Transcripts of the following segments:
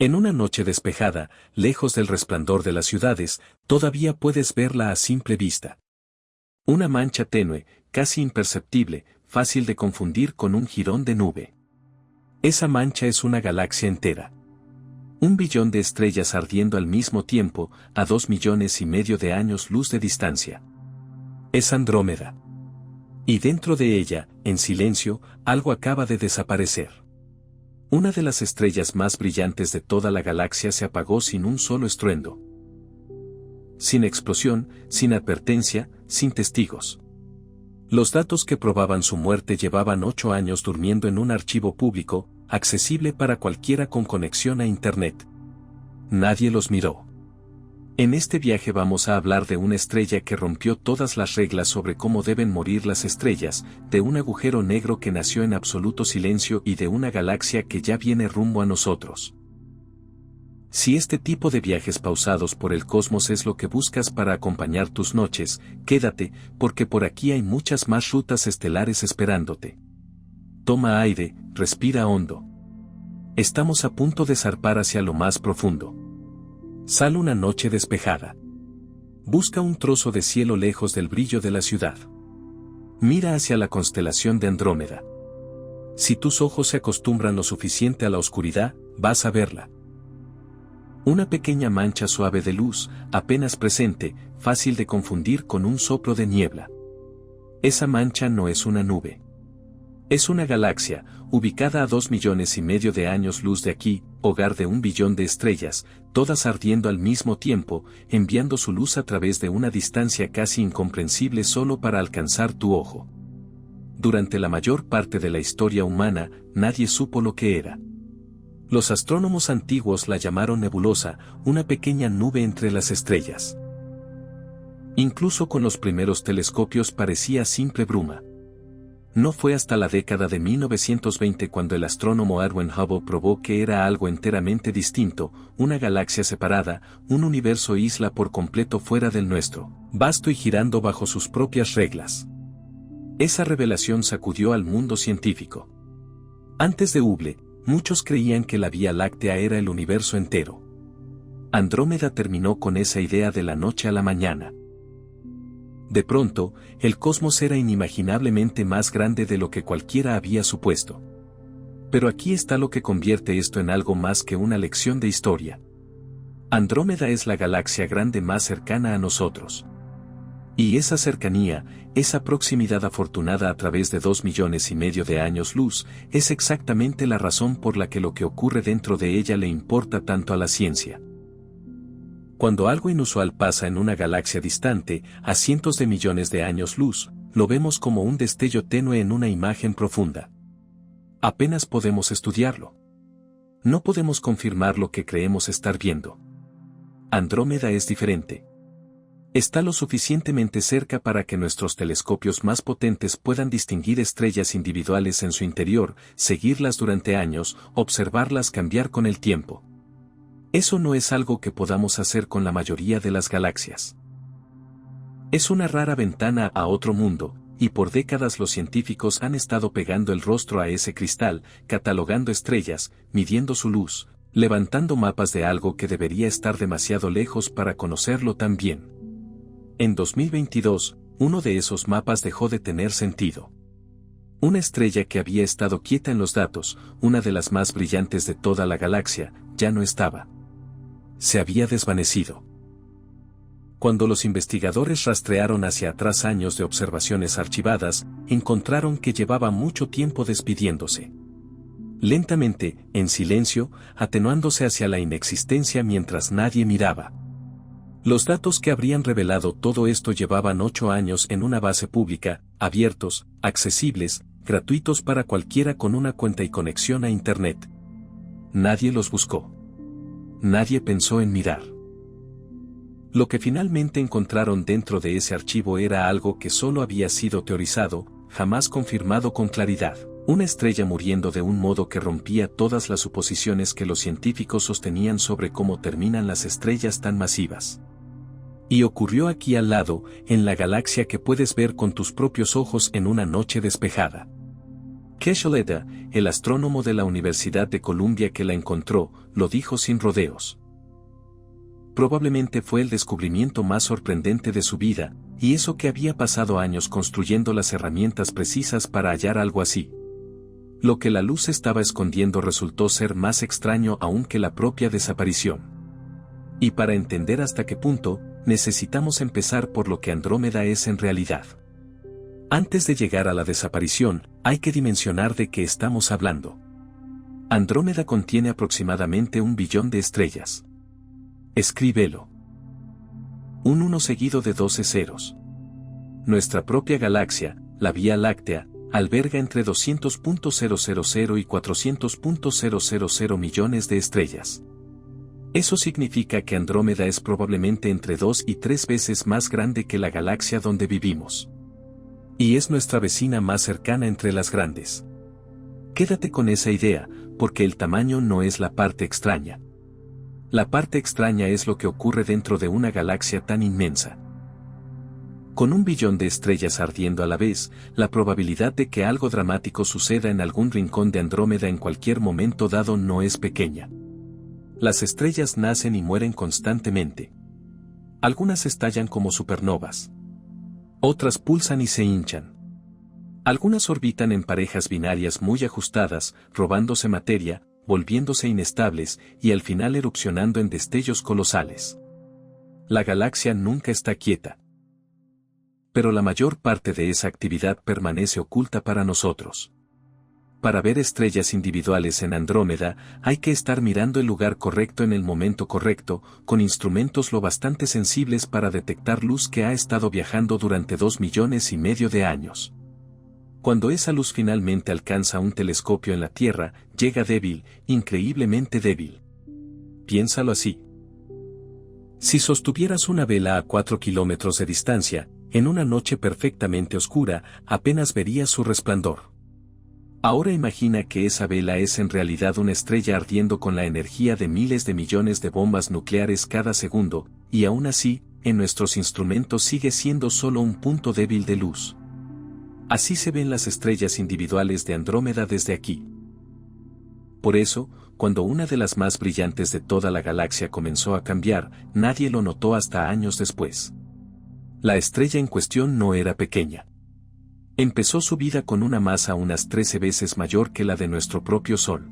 En una noche despejada, lejos del resplandor de las ciudades, todavía puedes verla a simple vista. Una mancha tenue, casi imperceptible, fácil de confundir con un jirón de nube. Esa mancha es una galaxia entera. 1 billón de estrellas ardiendo al mismo tiempo, a 2,5 millones de años luz de distancia. Es Andrómeda. Y dentro de ella, en silencio, algo acaba de desaparecer. Una de las estrellas más brillantes de toda la galaxia se apagó sin un solo estruendo. Sin explosión, sin advertencia, sin testigos. Los datos que probaban su muerte llevaban 8 años durmiendo en un archivo público, accesible para cualquiera con conexión a Internet. Nadie los miró. En este viaje vamos a hablar de una estrella que rompió todas las reglas sobre cómo deben morir las estrellas, de un agujero negro que nació en absoluto silencio y de una galaxia que ya viene rumbo a nosotros. Si este tipo de viajes pausados por el cosmos es lo que buscas para acompañar tus noches, quédate, porque por aquí hay muchas más rutas estelares esperándote. Toma aire, respira hondo. Estamos a punto de zarpar hacia lo más profundo. Sal una noche despejada. Busca un trozo de cielo lejos del brillo de la ciudad. Mira hacia la constelación de Andrómeda. Si tus ojos se acostumbran lo suficiente a la oscuridad, vas a verla. Una pequeña mancha suave de luz, apenas presente, fácil de confundir con un soplo de niebla. Esa mancha no es una nube. Es una galaxia, ubicada a 2,5 millones de años luz de aquí, hogar de 1 billón de estrellas, todas ardiendo al mismo tiempo, enviando su luz a través de una distancia casi incomprensible solo para alcanzar tu ojo. Durante la mayor parte de la historia humana, nadie supo lo que era. Los astrónomos antiguos la llamaron nebulosa, una pequeña nube entre las estrellas. Incluso con los primeros telescopios parecía simple bruma. No fue hasta la década de 1920 cuando el astrónomo Edwin Hubble probó que era algo enteramente distinto, una galaxia separada, un universo isla por completo fuera del nuestro, vasto y girando bajo sus propias reglas. Esa revelación sacudió al mundo científico. Antes de Hubble, muchos creían que la Vía Láctea era el universo entero. Andrómeda terminó con esa idea de la noche a la mañana. De pronto, el cosmos era inimaginablemente más grande de lo que cualquiera había supuesto. Pero aquí está lo que convierte esto en algo más que una lección de historia. Andrómeda es la galaxia grande más cercana a nosotros. Y esa cercanía, esa proximidad afortunada a través de 2,5 millones de años luz, es exactamente la razón por la que lo que ocurre dentro de ella le importa tanto a la ciencia. Cuando algo inusual pasa en una galaxia distante, a cientos de millones de años luz, lo vemos como un destello tenue en una imagen profunda. Apenas podemos estudiarlo. No podemos confirmar lo que creemos estar viendo. Andrómeda es diferente. Está lo suficientemente cerca para que nuestros telescopios más potentes puedan distinguir estrellas individuales en su interior, seguirlas durante años, observarlas cambiar con el tiempo. Eso no es algo que podamos hacer con la mayoría de las galaxias. Es una rara ventana a otro mundo, y por décadas los científicos han estado pegando el rostro a ese cristal, catalogando estrellas, midiendo su luz, levantando mapas de algo que debería estar demasiado lejos para conocerlo tan bien. En 2022, uno de esos mapas dejó de tener sentido. Una estrella que había estado quieta en los datos, una de las más brillantes de toda la galaxia, ya no estaba. Se había desvanecido. Cuando los investigadores rastrearon hacia atrás años de observaciones archivadas, encontraron que llevaba mucho tiempo despidiéndose. Lentamente, en silencio, atenuándose hacia la inexistencia mientras nadie miraba. Los datos que habrían revelado todo esto llevaban 8 años en una base pública, abiertos, accesibles, gratuitos para cualquiera con una cuenta y conexión a Internet. Nadie los buscó. Nadie pensó en mirar. Lo que finalmente encontraron dentro de ese archivo era algo que solo había sido teorizado, jamás confirmado con claridad. Una estrella muriendo de un modo que rompía todas las suposiciones que los científicos sostenían sobre cómo terminan las estrellas tan masivas. Y ocurrió aquí al lado, en la galaxia que puedes ver con tus propios ojos en una noche despejada. Kesheleta, el astrónomo de la Universidad de Columbia que la encontró, lo dijo sin rodeos. Probablemente fue el descubrimiento más sorprendente de su vida, y eso que había pasado años construyendo las herramientas precisas para hallar algo así. Lo que la luz estaba escondiendo resultó ser más extraño aún que la propia desaparición. Y para entender hasta qué punto, necesitamos empezar por lo que Andrómeda es en realidad. Antes de llegar a la desaparición, hay que dimensionar de qué estamos hablando. Andrómeda contiene aproximadamente 1 billón de estrellas. Escríbelo. Un 1 seguido de 12 ceros. Nuestra propia galaxia, la Vía Láctea, alberga entre 200.000 y 400.000 millones de estrellas. Eso significa que Andrómeda es probablemente entre 2 y 3 veces más grande que la galaxia donde vivimos. Y es nuestra vecina más cercana entre las grandes. Quédate con esa idea, porque el tamaño no es la parte extraña. La parte extraña es lo que ocurre dentro de una galaxia tan inmensa. Con 1 billón de estrellas ardiendo a la vez, la probabilidad de que algo dramático suceda en algún rincón de Andrómeda en cualquier momento dado no es pequeña. Las estrellas nacen y mueren constantemente. Algunas estallan como supernovas. Otras pulsan y se hinchan. Algunas orbitan en parejas binarias muy ajustadas, robándose materia, volviéndose inestables y al final erupcionando en destellos colosales. La galaxia nunca está quieta. Pero la mayor parte de esa actividad permanece oculta para nosotros. Para ver estrellas individuales en Andrómeda, hay que estar mirando el lugar correcto en el momento correcto, con instrumentos lo bastante sensibles para detectar luz que ha estado viajando durante 2,5 millones de años. Cuando esa luz finalmente alcanza un telescopio en la Tierra, llega débil, increíblemente débil. Piénsalo así. Si sostuvieras una vela a 4 kilómetros de distancia, en una noche perfectamente oscura, apenas verías su resplandor. Ahora imagina que esa vela es en realidad una estrella ardiendo con la energía de miles de millones de bombas nucleares cada segundo, y aún así, en nuestros instrumentos sigue siendo solo un punto débil de luz. Así se ven las estrellas individuales de Andrómeda desde aquí. Por eso, cuando una de las más brillantes de toda la galaxia comenzó a cambiar, nadie lo notó hasta años después. La estrella en cuestión no era pequeña. Empezó su vida con una masa unas 13 veces mayor que la de nuestro propio Sol.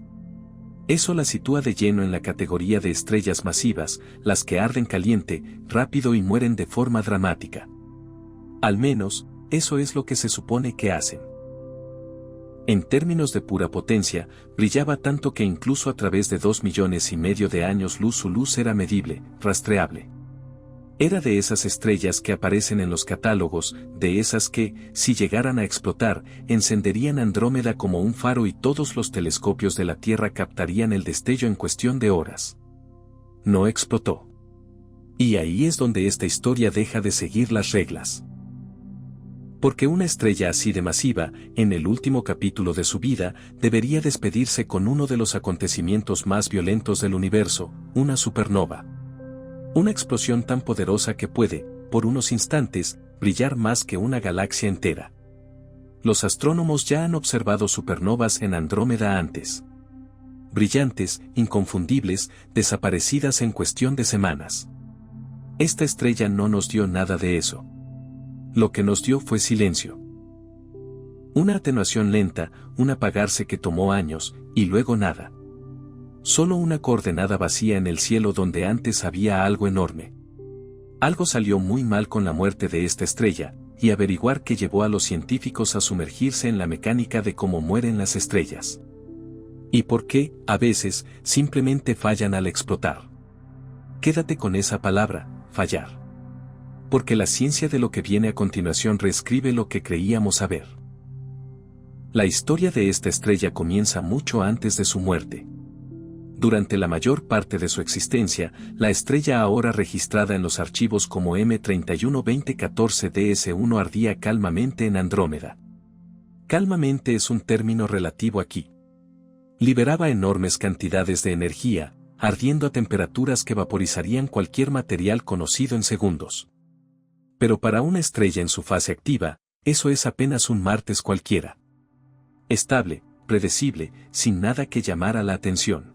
Eso la sitúa de lleno en la categoría de estrellas masivas, las que arden caliente, rápido y mueren de forma dramática. Al menos, eso es lo que se supone que hacen. En términos de pura potencia, brillaba tanto que incluso a través de 2,5 millones de años luz su luz era medible, rastreable. Era de esas estrellas que aparecen en los catálogos, de esas que, si llegaran a explotar, encenderían Andrómeda como un faro y todos los telescopios de la Tierra captarían el destello en cuestión de horas. No explotó. Y ahí es donde esta historia deja de seguir las reglas. Porque una estrella así de masiva, en el último capítulo de su vida, debería despedirse con uno de los acontecimientos más violentos del universo, una supernova. Una explosión tan poderosa que puede, por unos instantes, brillar más que una galaxia entera. Los astrónomos ya han observado supernovas en Andrómeda antes. Brillantes, inconfundibles, desaparecidas en cuestión de semanas. Esta estrella no nos dio nada de eso. Lo que nos dio fue silencio. Una atenuación lenta, un apagarse que tomó años, y luego nada. Solo una coordenada vacía en el cielo donde antes había algo enorme. Algo salió muy mal con la muerte de esta estrella, y averiguar qué llevó a los científicos a sumergirse en la mecánica de cómo mueren las estrellas. Y por qué, a veces, simplemente fallan al explotar. Quédate con esa palabra, fallar. Porque la ciencia de lo que viene a continuación reescribe lo que creíamos saber. La historia de esta estrella comienza mucho antes de su muerte. Durante la mayor parte de su existencia, la estrella ahora registrada en los archivos como M312014DS1 ardía calmamente en Andrómeda. Calmamente es un término relativo aquí. Liberaba enormes cantidades de energía, ardiendo a temperaturas que vaporizarían cualquier material conocido en segundos. Pero para una estrella en su fase activa, eso es apenas un martes cualquiera. Estable, predecible, sin nada que llamara la atención.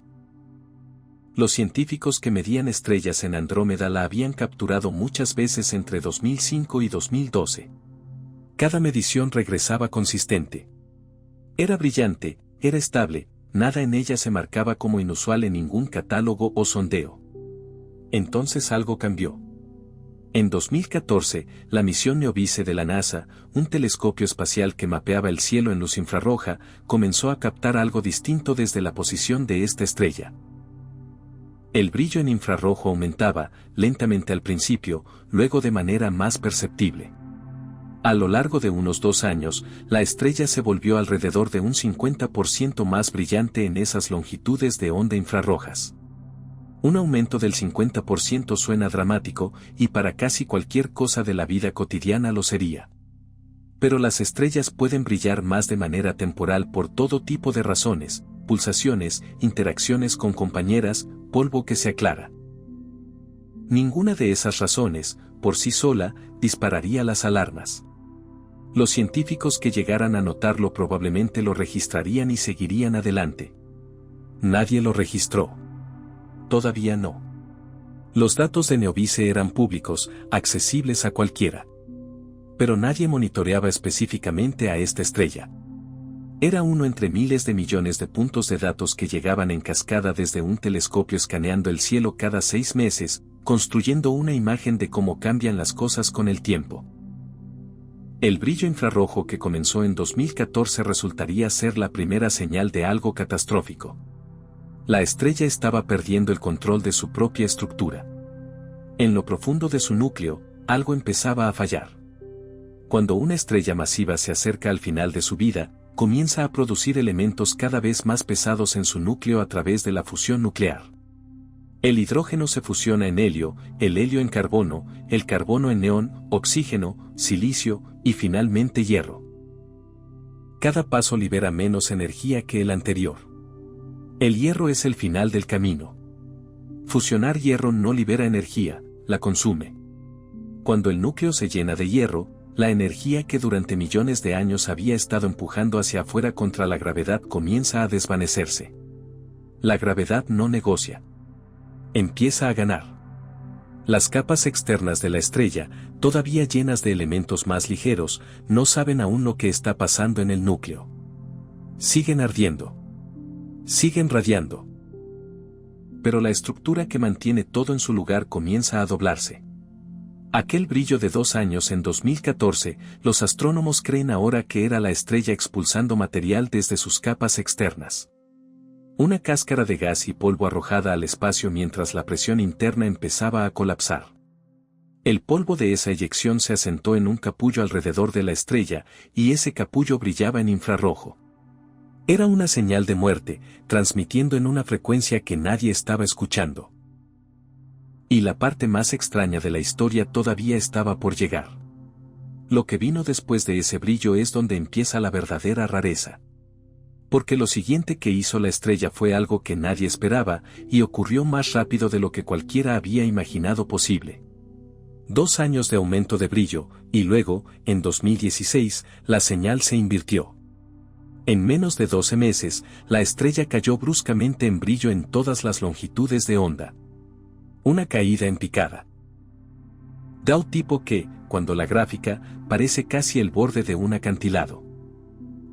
Los científicos que medían estrellas en Andrómeda la habían capturado muchas veces entre 2005 y 2012. Cada medición regresaba consistente. Era brillante, era estable, nada en ella se marcaba como inusual en ningún catálogo o sondeo. Entonces algo cambió. En 2014, la misión Neovice de la NASA, un telescopio espacial que mapeaba el cielo en luz infrarroja, comenzó a captar algo distinto desde la posición de esta estrella. El brillo en infrarrojo aumentaba, lentamente al principio, luego de manera más perceptible. A lo largo de unos 2 años, la estrella se volvió alrededor de un 50% más brillante en esas longitudes de onda infrarrojas. Un aumento del 50% suena dramático, y para casi cualquier cosa de la vida cotidiana lo sería. Pero las estrellas pueden brillar más de manera temporal por todo tipo de razones, pulsaciones, interacciones con compañeras, polvo que se aclara. Ninguna de esas razones, por sí sola, dispararía las alarmas. Los científicos que llegaran a notarlo probablemente lo registrarían y seguirían adelante. Nadie lo registró. Todavía no. Los datos de Neovice eran públicos, accesibles a cualquiera. Pero nadie monitoreaba específicamente a esta estrella. Era uno entre miles de millones de puntos de datos que llegaban en cascada desde un telescopio escaneando el cielo cada 6 meses, construyendo una imagen de cómo cambian las cosas con el tiempo. El brillo infrarrojo que comenzó en 2014 resultaría ser la primera señal de algo catastrófico. La estrella estaba perdiendo el control de su propia estructura. En lo profundo de su núcleo, algo empezaba a fallar. Cuando una estrella masiva se acerca al final de su vida, comienza a producir elementos cada vez más pesados en su núcleo a través de la fusión nuclear. El hidrógeno se fusiona en helio, el helio en carbono, el carbono en neón, oxígeno, silicio y finalmente hierro. Cada paso libera menos energía que el anterior. El hierro es el final del camino. Fusionar hierro no libera energía, la consume. Cuando el núcleo se llena de hierro, la energía que durante millones de años había estado empujando hacia afuera contra la gravedad comienza a desvanecerse. La gravedad no negocia. Empieza a ganar. Las capas externas de la estrella, todavía llenas de elementos más ligeros, no saben aún lo que está pasando en el núcleo. Siguen ardiendo. Siguen radiando. Pero la estructura que mantiene todo en su lugar comienza a doblarse. Aquel brillo de 2 años en 2014, los astrónomos creen ahora que era la estrella expulsando material desde sus capas externas. Una cáscara de gas y polvo arrojada al espacio mientras la presión interna empezaba a colapsar. El polvo de esa eyección se asentó en un capullo alrededor de la estrella, y ese capullo brillaba en infrarrojo. Era una señal de muerte, transmitiendo en una frecuencia que nadie estaba escuchando. Y la parte más extraña de la historia todavía estaba por llegar. Lo que vino después de ese brillo es donde empieza la verdadera rareza. Porque lo siguiente que hizo la estrella fue algo que nadie esperaba, y ocurrió más rápido de lo que cualquiera había imaginado posible. 2 años de aumento de brillo, y luego, en 2016, la señal se invirtió. En menos de 12 meses, la estrella cayó bruscamente en brillo en todas las longitudes de onda. Una caída en picada. Da un tipo que, cuando la gráfica, parece casi el borde de un acantilado.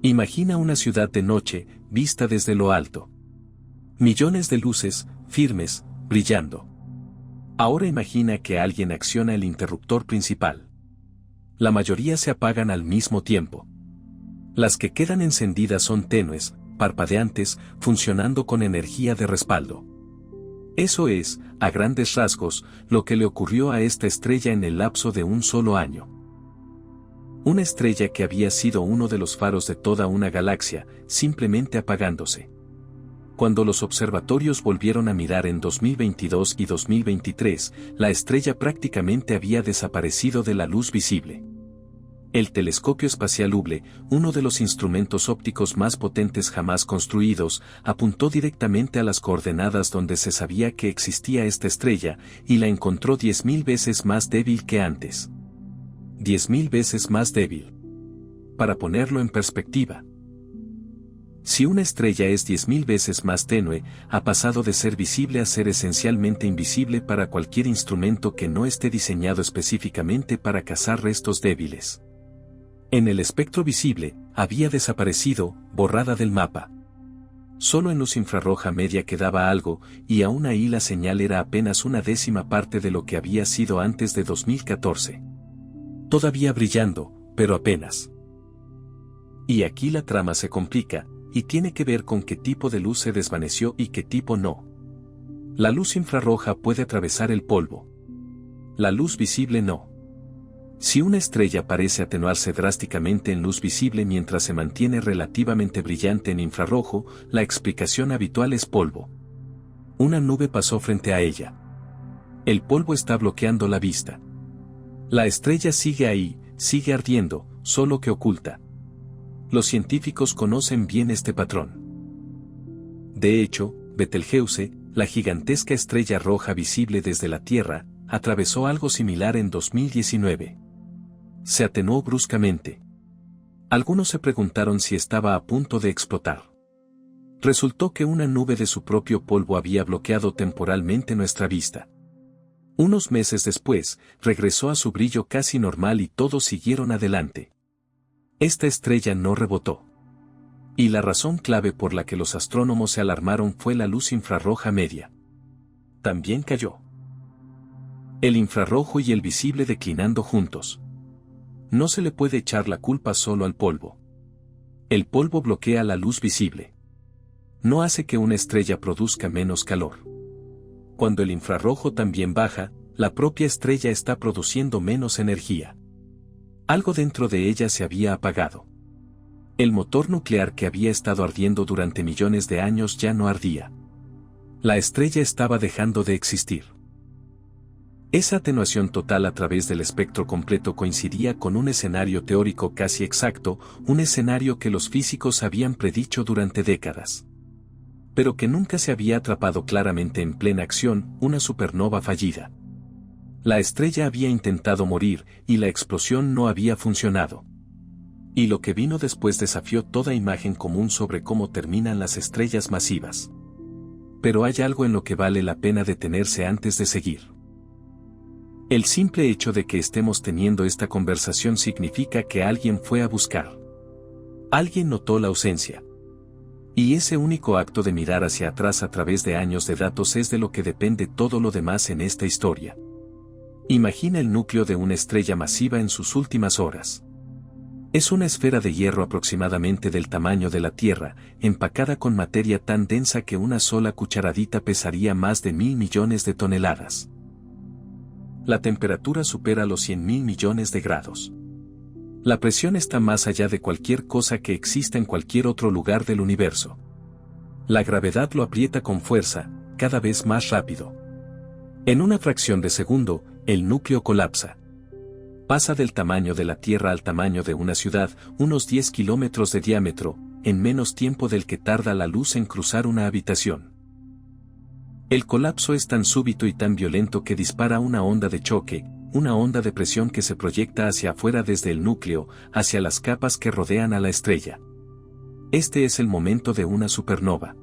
Imagina una ciudad de noche, vista desde lo alto. Millones de luces, firmes, brillando. Ahora imagina que alguien acciona el interruptor principal. La mayoría se apagan al mismo tiempo. Las que quedan encendidas son tenues, parpadeantes, funcionando con energía de respaldo. Eso es, a grandes rasgos, lo que le ocurrió a esta estrella en el lapso de un solo año. Una estrella que había sido uno de los faros de toda una galaxia, simplemente apagándose. Cuando los observatorios volvieron a mirar en 2022 y 2023, la estrella prácticamente había desaparecido de la luz visible. El telescopio espacial Hubble, uno de los instrumentos ópticos más potentes jamás construidos, apuntó directamente a las coordenadas donde se sabía que existía esta estrella, y la encontró 10.000 veces más débil que antes. 10.000 veces más débil. Para ponerlo en perspectiva, Si una estrella es 10.000 veces más tenue, ha pasado de ser visible a ser esencialmente invisible para cualquier instrumento que no esté diseñado específicamente para cazar restos débiles. En el espectro visible, había desaparecido, borrada del mapa. Solo en luz infrarroja media quedaba algo, y aún ahí la señal era apenas una décima parte de lo que había sido antes de 2014. Todavía brillando, pero apenas. Y aquí la trama se complica, y tiene que ver con qué tipo de luz se desvaneció y qué tipo no. La luz infrarroja puede atravesar el polvo. La luz visible no. Si una estrella parece atenuarse drásticamente en luz visible mientras se mantiene relativamente brillante en infrarrojo, la explicación habitual es polvo. Una nube pasó frente a ella. El polvo está bloqueando la vista. La estrella sigue ahí, sigue ardiendo, solo que oculta. Los científicos conocen bien este patrón. De hecho, Betelgeuse, la gigantesca estrella roja visible desde la Tierra, atravesó algo similar en 2019. Se atenuó bruscamente. Algunos se preguntaron si estaba a punto de explotar. Resultó que una nube de su propio polvo había bloqueado temporalmente nuestra vista. Unos meses después, regresó a su brillo casi normal y todos siguieron adelante. Esta estrella no rebotó. Y la razón clave por la que los astrónomos se alarmaron fue la luz infrarroja media. También cayó. El infrarrojo y el visible declinando juntos. No se le puede echar la culpa solo al polvo. El polvo bloquea la luz visible. No hace que una estrella produzca menos calor. Cuando el infrarrojo también baja, la propia estrella está produciendo menos energía. Algo dentro de ella se había apagado. El motor nuclear que había estado ardiendo durante millones de años ya no ardía. La estrella estaba dejando de existir. Esa atenuación total a través del espectro completo coincidía con un escenario teórico casi exacto, un escenario que los físicos habían predicho durante décadas. Pero que nunca se había atrapado claramente en plena acción, una supernova fallida. La estrella había intentado morir, y la explosión no había funcionado. Y lo que vino después desafió toda imagen común sobre cómo terminan las estrellas masivas. Pero hay algo en lo que vale la pena detenerse antes de seguir. El simple hecho de que estemos teniendo esta conversación significa que alguien fue a buscar. Alguien notó la ausencia. Y ese único acto de mirar hacia atrás a través de años de datos es de lo que depende todo lo demás en esta historia. Imagina el núcleo de una estrella masiva en sus últimas horas. Es una esfera de hierro aproximadamente del tamaño de la Tierra, empacada con materia tan densa que una sola cucharadita pesaría más de 1.000 millones de toneladas. La temperatura supera los 100.000 millones de grados. La presión está más allá de cualquier cosa que exista en cualquier otro lugar del universo. La gravedad lo aprieta con fuerza, cada vez más rápido. En una fracción de segundo, el núcleo colapsa. Pasa del tamaño de la Tierra al tamaño de una ciudad, unos 10 kilómetros de diámetro, en menos tiempo del que tarda la luz en cruzar una habitación. El colapso es tan súbito y tan violento que dispara una onda de choque, una onda de presión que se proyecta hacia afuera desde el núcleo, hacia las capas que rodean a la estrella. Este es el momento de una supernova.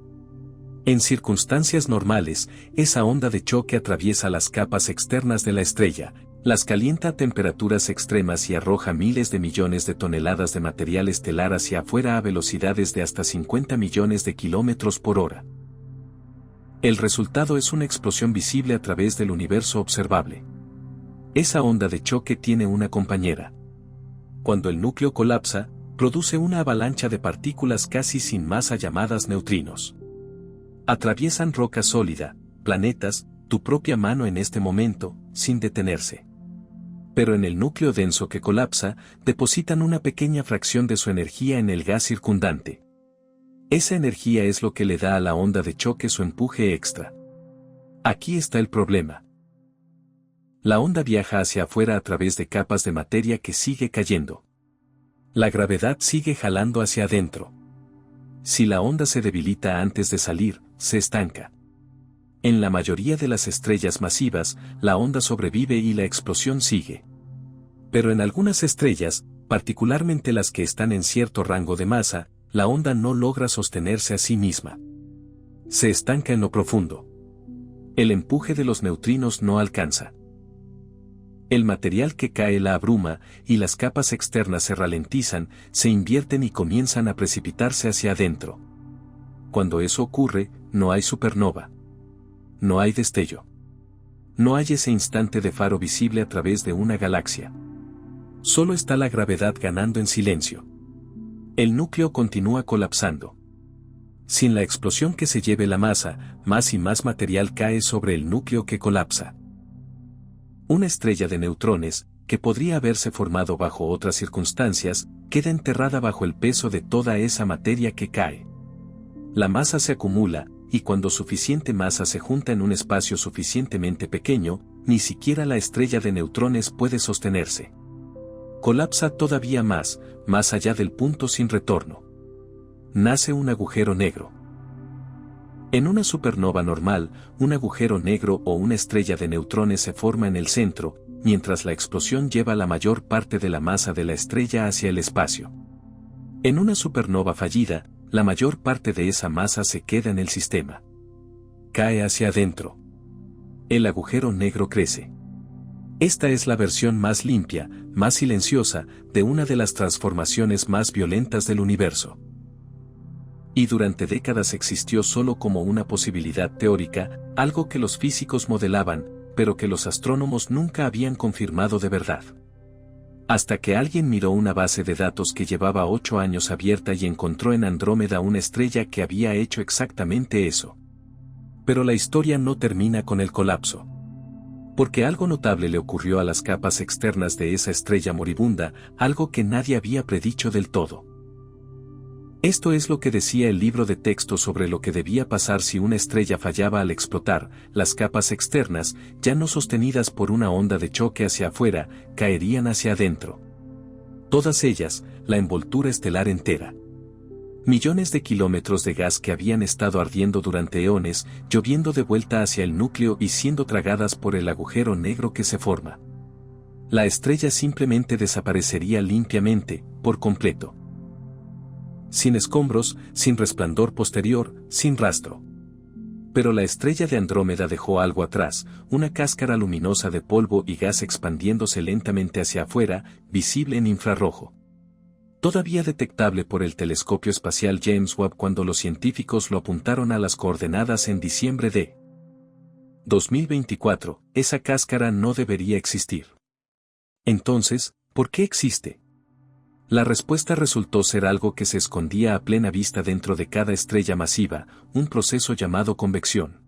En circunstancias normales, esa onda de choque atraviesa las capas externas de la estrella, las calienta a temperaturas extremas y arroja miles de millones de toneladas de material estelar hacia afuera a velocidades de hasta 50 millones de kilómetros por hora. El resultado es una explosión visible a través del universo observable. Esa onda de choque tiene una compañera. Cuando el núcleo colapsa, produce una avalancha de partículas casi sin masa llamadas neutrinos. Atraviesan roca sólida, planetas, tu propia mano en este momento, sin detenerse. Pero en el núcleo denso que colapsa, depositan una pequeña fracción de su energía en el gas circundante. Esa energía es lo que le da a la onda de choque su empuje extra. Aquí está el problema. La onda viaja hacia afuera a través de capas de materia que sigue cayendo. La gravedad sigue jalando hacia adentro. Si la onda se debilita antes de salir, se estanca. En la mayoría de las estrellas masivas, la onda sobrevive y la explosión sigue. Pero en algunas estrellas, particularmente las que están en cierto rango de masa, La onda no logra sostenerse a sí misma. Se estanca en lo profundo. El empuje de los neutrinos no alcanza. El material que cae la abruma, y las capas externas se ralentizan, se invierten y comienzan a precipitarse hacia adentro. Cuando eso ocurre, no hay supernova. No hay destello. No hay ese instante de faro visible a través de una galaxia. Solo está la gravedad ganando en silencio. El núcleo continúa colapsando. Sin la explosión que se lleve la masa, más y más material cae sobre el núcleo que colapsa. Una estrella de neutrones, que podría haberse formado bajo otras circunstancias, queda enterrada bajo el peso de toda esa materia que cae. La masa se acumula, y cuando suficiente masa se junta en un espacio suficientemente pequeño, ni siquiera la estrella de neutrones puede sostenerse. Colapsa todavía más allá del punto sin retorno. Nace un agujero negro. En una supernova normal, un agujero negro o una estrella de neutrones se forma en el centro, mientras la explosión lleva la mayor parte de la masa de la estrella hacia el espacio. En una supernova fallida, la mayor parte de esa masa se queda en el sistema. Cae hacia adentro. El agujero negro crece. Esta es la versión más limpia, más silenciosa, de una de las transformaciones más violentas del universo. Y durante décadas existió solo como una posibilidad teórica, algo que los físicos modelaban, pero que los astrónomos nunca habían confirmado de verdad. Hasta que alguien miró una base de datos que llevaba 8 años abierta y encontró en Andrómeda una estrella que había hecho exactamente eso. Pero la historia no termina con el colapso. Porque algo notable le ocurrió a las capas externas de esa estrella moribunda, algo que nadie había predicho del todo. Esto es lo que decía el libro de texto sobre lo que debía pasar si una estrella fallaba al explotar. Las capas externas, ya no sostenidas por una onda de choque hacia afuera, caerían hacia adentro. Todas ellas, la envoltura estelar entera. Millones de kilómetros de gas que habían estado ardiendo durante eones, lloviendo de vuelta hacia el núcleo y siendo tragadas por el agujero negro que se forma. La estrella simplemente desaparecería limpiamente, por completo. Sin escombros, sin resplandor posterior, sin rastro. Pero la estrella de Andrómeda dejó algo atrás, una cáscara luminosa de polvo y gas expandiéndose lentamente hacia afuera, visible en infrarrojo. Todavía detectable por el telescopio espacial James Webb cuando los científicos lo apuntaron a las coordenadas en diciembre de 2024, esa cáscara no debería existir. Entonces, ¿por qué existe? La respuesta resultó ser algo que se escondía a plena vista dentro de cada estrella masiva, un proceso llamado convección.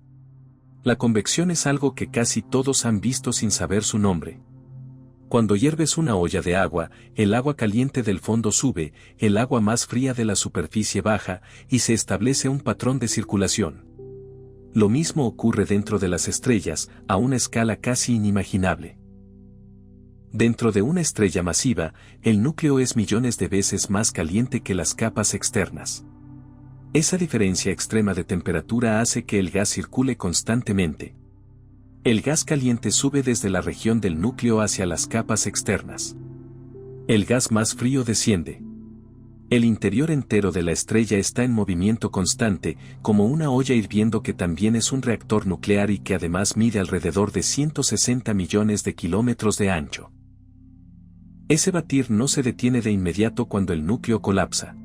La convección es algo que casi todos han visto sin saber su nombre. Cuando hierves una olla de agua, el agua caliente del fondo sube, el agua más fría de la superficie baja, y se establece un patrón de circulación. Lo mismo ocurre dentro de las estrellas, a una escala casi inimaginable. Dentro de una estrella masiva, el núcleo es millones de veces más caliente que las capas externas. Esa diferencia extrema de temperatura hace que el gas circule constantemente. El gas caliente sube desde la región del núcleo hacia las capas externas. El gas más frío desciende. El interior entero de la estrella está en movimiento constante, como una olla hirviendo que también es un reactor nuclear y que además mide alrededor de 160 millones de kilómetros de ancho. Ese batir no se detiene de inmediato cuando el núcleo colapsa.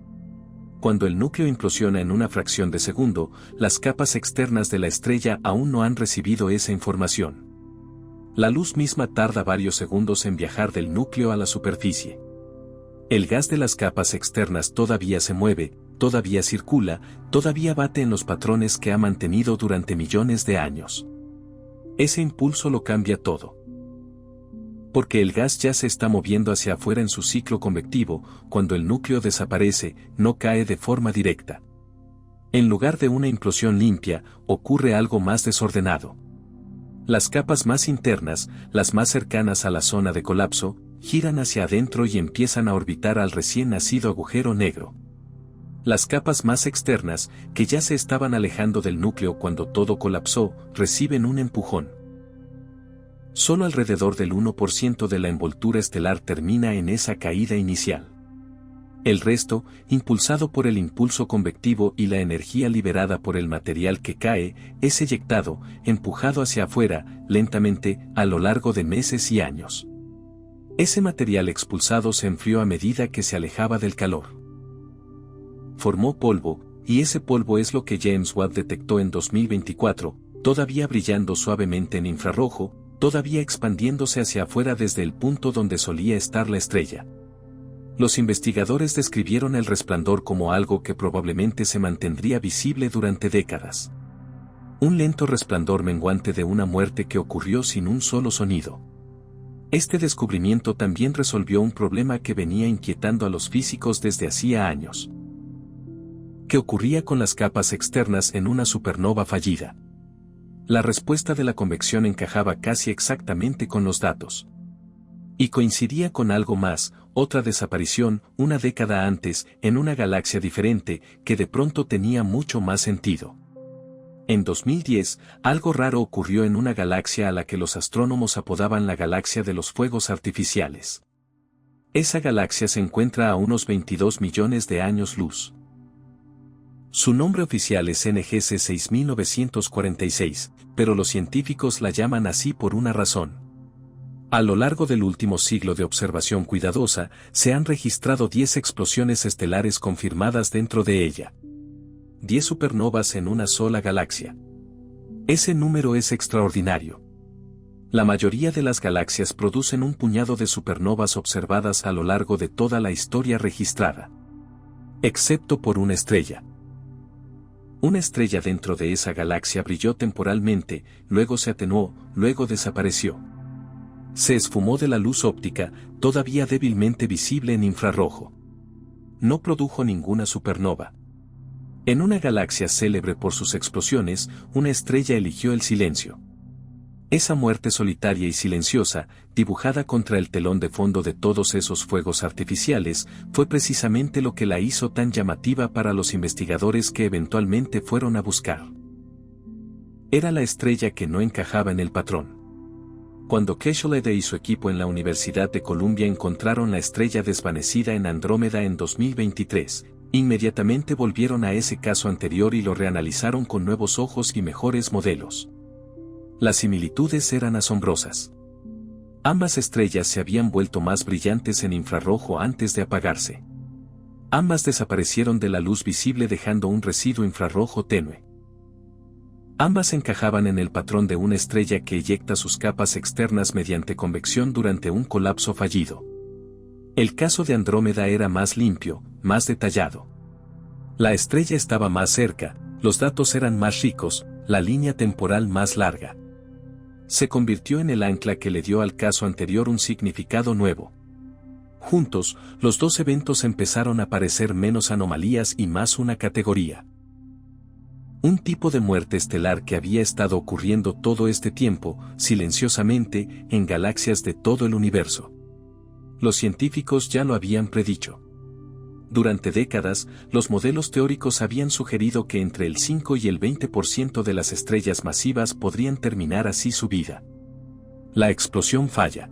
Cuando el núcleo implosiona en una fracción de segundo, las capas externas de la estrella aún no han recibido esa información. La luz misma tarda varios segundos en viajar del núcleo a la superficie. El gas de las capas externas todavía se mueve, todavía circula, todavía bate en los patrones que ha mantenido durante millones de años. Ese impulso lo cambia todo. Porque el gas ya se está moviendo hacia afuera en su ciclo convectivo, cuando el núcleo desaparece, no cae de forma directa. En lugar de una implosión limpia, ocurre algo más desordenado. Las capas más internas, las más cercanas a la zona de colapso, giran hacia adentro y empiezan a orbitar al recién nacido agujero negro. Las capas más externas, que ya se estaban alejando del núcleo cuando todo colapsó, reciben un empujón. Solo alrededor del 1% de la envoltura estelar termina en esa caída inicial. El resto, impulsado por el impulso convectivo y la energía liberada por el material que cae, es eyectado, empujado hacia afuera, lentamente, a lo largo de meses y años. Ese material expulsado se enfrió a medida que se alejaba del calor. Formó polvo, y ese polvo es lo que James Watt detectó en 2024, todavía brillando suavemente en infrarrojo, todavía expandiéndose hacia afuera desde el punto donde solía estar la estrella. Los investigadores describieron el resplandor como algo que probablemente se mantendría visible durante décadas. Un lento resplandor menguante de una muerte que ocurrió sin un solo sonido. Este descubrimiento también resolvió un problema que venía inquietando a los físicos desde hacía años. ¿Qué ocurría con las capas externas en una supernova fallida? La respuesta de la convección encajaba casi exactamente con los datos. Y coincidía con algo más, otra desaparición, una década antes, en una galaxia diferente, que de pronto tenía mucho más sentido. En 2010, algo raro ocurrió en una galaxia a la que los astrónomos apodaban la galaxia de los fuegos artificiales. Esa galaxia se encuentra a unos 22 millones de años luz. Su nombre oficial es NGC 6946, pero los científicos la llaman así por una razón. A lo largo del último siglo de observación cuidadosa, se han registrado 10 explosiones estelares confirmadas dentro de ella. 10 supernovas en una sola galaxia. Ese número es extraordinario. La mayoría de las galaxias producen un puñado de supernovas observadas a lo largo de toda la historia registrada. Excepto por una estrella. Una estrella dentro de esa galaxia brilló temporalmente, luego se atenuó, luego desapareció. Se esfumó de la luz óptica, todavía débilmente visible en infrarrojo. No produjo ninguna supernova. En una galaxia célebre por sus explosiones, una estrella eligió el silencio. Esa muerte solitaria y silenciosa, dibujada contra el telón de fondo de todos esos fuegos artificiales, fue precisamente lo que la hizo tan llamativa para los investigadores que eventualmente fueron a buscar. Era la estrella que no encajaba en el patrón. Cuando Keshler y su equipo en la Universidad de Columbia encontraron la estrella desvanecida en Andrómeda en 2023, inmediatamente volvieron a ese caso anterior y lo reanalizaron con nuevos ojos y mejores modelos. Las similitudes eran asombrosas. Ambas estrellas se habían vuelto más brillantes en infrarrojo antes de apagarse. Ambas desaparecieron de la luz visible dejando un residuo infrarrojo tenue. Ambas encajaban en el patrón de una estrella que eyecta sus capas externas mediante convección durante un colapso fallido. El caso de Andrómeda era más limpio, más detallado. La estrella estaba más cerca, los datos eran más ricos, la línea temporal más larga. Se convirtió en el ancla que le dio al caso anterior un significado nuevo. Juntos, los dos eventos empezaron a parecer menos anomalías y más una categoría. Un tipo de muerte estelar que había estado ocurriendo todo este tiempo, silenciosamente, en galaxias de todo el universo. Los científicos ya lo habían predicho. Durante décadas, los modelos teóricos habían sugerido que entre el 5 y el 20% de las estrellas masivas podrían terminar así su vida. La explosión falla.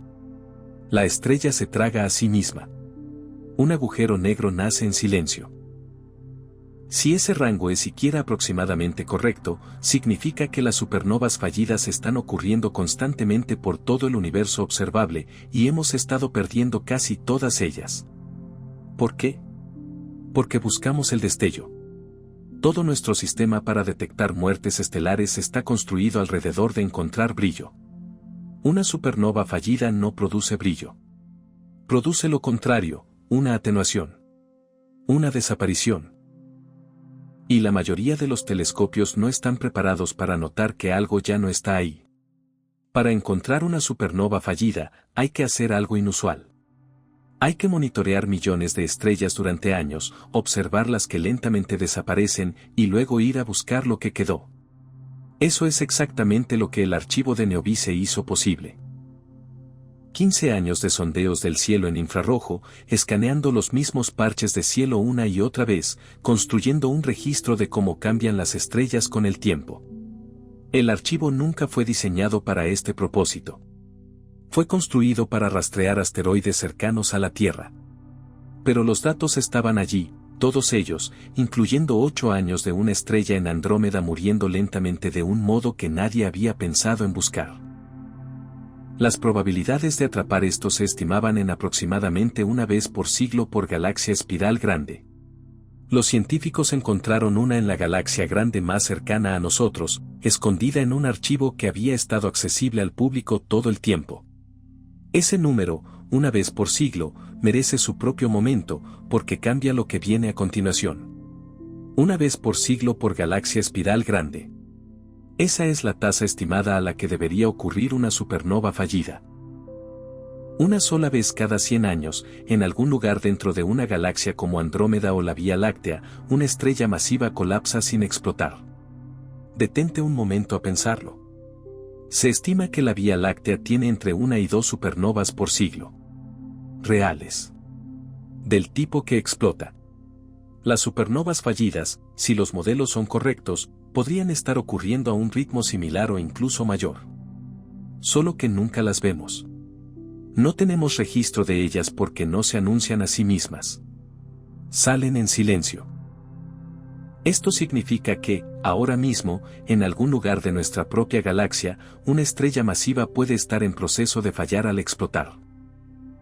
La estrella se traga a sí misma. Un agujero negro nace en silencio. Si ese rango es siquiera aproximadamente correcto, significa que las supernovas fallidas están ocurriendo constantemente por todo el universo observable y hemos estado perdiendo casi todas ellas. ¿Por qué? Porque buscamos el destello. Todo nuestro sistema para detectar muertes estelares está construido alrededor de encontrar brillo. Una supernova fallida no produce brillo. Produce lo contrario, una atenuación. Una desaparición. Y la mayoría de los telescopios no están preparados para notar que algo ya no está ahí. Para encontrar una supernova fallida, hay que hacer algo inusual. Hay que monitorear millones de estrellas durante años, observar las que lentamente desaparecen y luego ir a buscar lo que quedó. Eso es exactamente lo que el archivo de Neovice hizo posible. 15 años de sondeos del cielo en infrarrojo, escaneando los mismos parches de cielo una y otra vez, construyendo un registro de cómo cambian las estrellas con el tiempo. El archivo nunca fue diseñado para este propósito. Fue construido para rastrear asteroides cercanos a la Tierra. Pero los datos estaban allí, todos ellos, incluyendo 8 años de una estrella en Andrómeda muriendo lentamente de un modo que nadie había pensado en buscar. Las probabilidades de atrapar esto se estimaban en aproximadamente una vez por siglo por galaxia espiral grande. Los científicos encontraron una en la galaxia grande más cercana a nosotros, escondida en un archivo que había estado accesible al público todo el tiempo. Ese número, una vez por siglo, merece su propio momento, porque cambia lo que viene a continuación. Una vez por siglo por galaxia espiral grande. Esa es la tasa estimada a la que debería ocurrir una supernova fallida. Una sola vez cada 100 años, en algún lugar dentro de una galaxia como Andrómeda o la Vía Láctea, una estrella masiva colapsa sin explotar. Detente un momento a pensarlo. Se estima que la Vía Láctea tiene entre 1 y 2 supernovas por siglo. Reales. Del tipo que explota. Las supernovas fallidas, si los modelos son correctos, podrían estar ocurriendo a un ritmo similar o incluso mayor. Solo que nunca las vemos. No tenemos registro de ellas porque no se anuncian a sí mismas. Salen en silencio. Esto significa que, ahora mismo, en algún lugar de nuestra propia galaxia, una estrella masiva puede estar en proceso de fallar al explotar.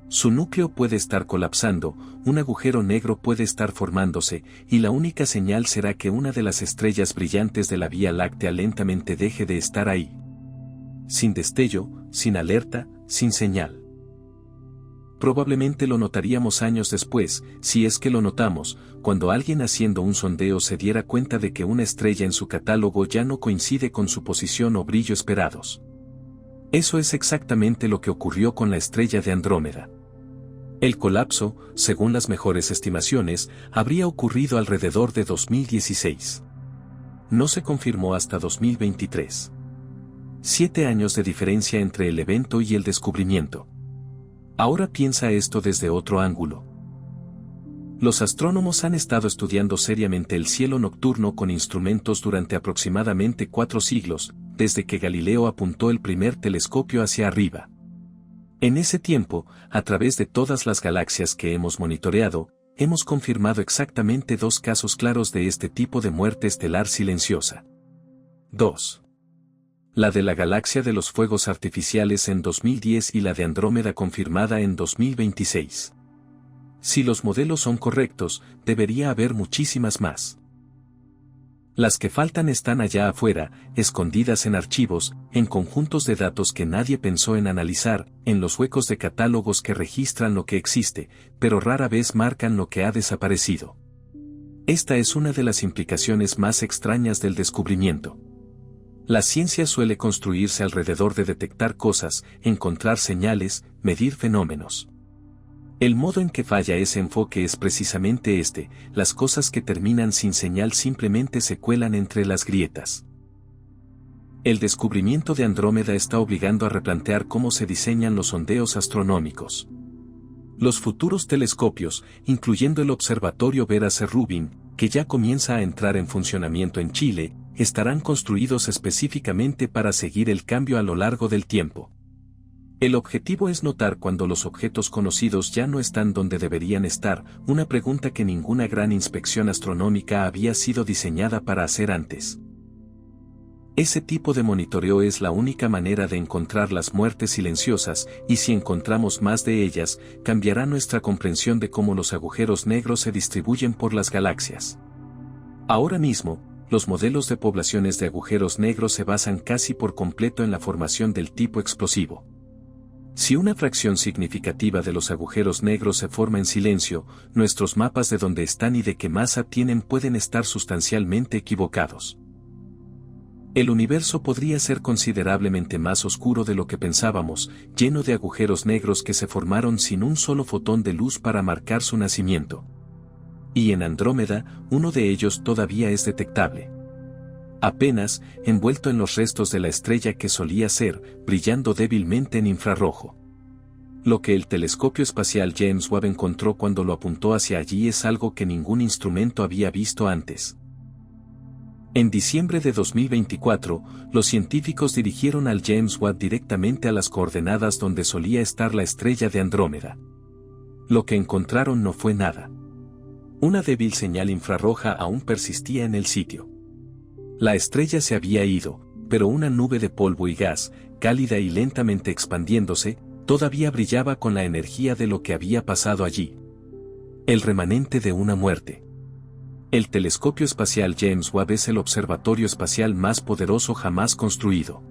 Su núcleo puede estar colapsando, un agujero negro puede estar formándose, y la única señal será que una de las estrellas brillantes de la Vía Láctea lentamente deje de estar ahí. Sin destello, sin alerta, sin señal. Probablemente lo notaríamos años después, si es que lo notamos, cuando alguien haciendo un sondeo se diera cuenta de que una estrella en su catálogo ya no coincide con su posición o brillo esperados. Eso es exactamente lo que ocurrió con la estrella de Andrómeda. El colapso, según las mejores estimaciones, habría ocurrido alrededor de 2016. No se confirmó hasta 2023. 7 años de diferencia entre el evento y el descubrimiento. Ahora piensa esto desde otro ángulo. Los astrónomos han estado estudiando seriamente el cielo nocturno con instrumentos durante aproximadamente 4 siglos, desde que Galileo apuntó el primer telescopio hacia arriba. En ese tiempo, a través de todas las galaxias que hemos monitoreado, hemos confirmado exactamente 2 casos claros de este tipo de muerte estelar silenciosa. 2. La de la galaxia de los fuegos artificiales en 2010 y la de Andrómeda confirmada en 2026. Si los modelos son correctos, debería haber muchísimas más. Las que faltan están allá afuera, escondidas en archivos, en conjuntos de datos que nadie pensó en analizar, en los huecos de catálogos que registran lo que existe, pero rara vez marcan lo que ha desaparecido. Esta es una de las implicaciones más extrañas del descubrimiento. La ciencia suele construirse alrededor de detectar cosas, encontrar señales, medir fenómenos. El modo en que falla ese enfoque es precisamente este: las cosas que terminan sin señal simplemente se cuelan entre las grietas. El descubrimiento de Andrómeda está obligando a replantear cómo se diseñan los sondeos astronómicos. Los futuros telescopios, incluyendo el Observatorio Vera C. Rubin, que ya comienza a entrar en funcionamiento en Chile, estarán construidos específicamente para seguir el cambio a lo largo del tiempo. El objetivo es notar cuando los objetos conocidos ya no están donde deberían estar, una pregunta que ninguna gran inspección astronómica había sido diseñada para hacer antes. Ese tipo de monitoreo es la única manera de encontrar las muertes silenciosas, y si encontramos más de ellas, cambiará nuestra comprensión de cómo los agujeros negros se distribuyen por las galaxias. Ahora mismo, los modelos de poblaciones de agujeros negros se basan casi por completo en la formación del tipo explosivo. Si una fracción significativa de los agujeros negros se forma en silencio, nuestros mapas de dónde están y de qué masa tienen pueden estar sustancialmente equivocados. El universo podría ser considerablemente más oscuro de lo que pensábamos, lleno de agujeros negros que se formaron sin un solo fotón de luz para marcar su nacimiento. Y en Andrómeda, uno de ellos todavía es detectable. Apenas, envuelto en los restos de la estrella que solía ser, brillando débilmente en infrarrojo. Lo que el telescopio espacial James Webb encontró cuando lo apuntó hacia allí es algo que ningún instrumento había visto antes. En diciembre de 2024, los científicos dirigieron al James Webb directamente a las coordenadas donde solía estar la estrella de Andrómeda. Lo que encontraron no fue nada. Una débil señal infrarroja aún persistía en el sitio. La estrella se había ido, pero una nube de polvo y gas, cálida y lentamente expandiéndose, todavía brillaba con la energía de lo que había pasado allí. El remanente de una muerte. El telescopio espacial James Webb es el observatorio espacial más poderoso jamás construido.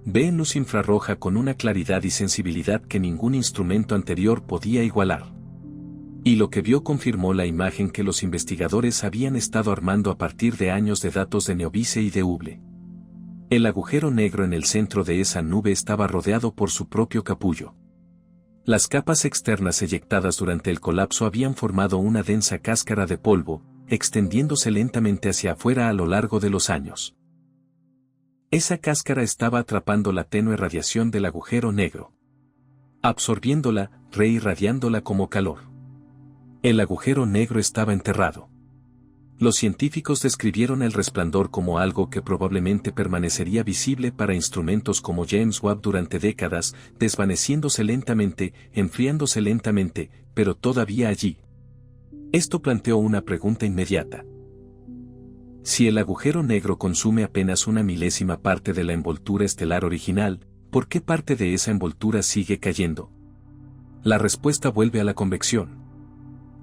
Ve en luz infrarroja con una claridad y sensibilidad que ningún instrumento anterior podía igualar. Y lo que vio confirmó la imagen que los investigadores habían estado armando a partir de años de datos de Neobice y de Hubble. El agujero negro en el centro de esa nube estaba rodeado por su propio capullo. Las capas externas eyectadas durante el colapso habían formado una densa cáscara de polvo, extendiéndose lentamente hacia afuera a lo largo de los años. Esa cáscara estaba atrapando la tenue radiación del agujero negro, absorbiéndola, reirradiándola como calor. El agujero negro estaba enterrado. Los científicos describieron el resplandor como algo que probablemente permanecería visible para instrumentos como James Webb durante décadas, desvaneciéndose lentamente, enfriándose lentamente, pero todavía allí. Esto planteó una pregunta inmediata. Si el agujero negro consume apenas una milésima parte de la envoltura estelar original, ¿por qué parte de esa envoltura sigue cayendo? La respuesta vuelve a la convección.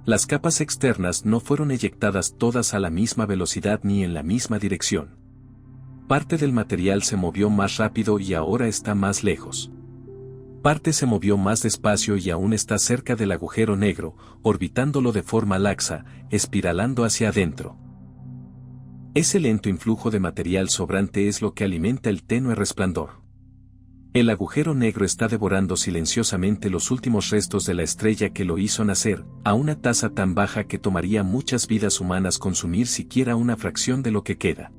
Las capas externas no fueron eyectadas todas a la misma velocidad ni en la misma dirección. Parte del material se movió más rápido y ahora está más lejos. Parte se movió más despacio y aún está cerca del agujero negro, orbitándolo de forma laxa, espiralando hacia adentro. Ese lento influjo de material sobrante es lo que alimenta el tenue resplandor. El agujero negro está devorando silenciosamente los últimos restos de la estrella que lo hizo nacer, a una tasa tan baja que tomaría muchas vidas humanas consumir siquiera una fracción de lo que queda.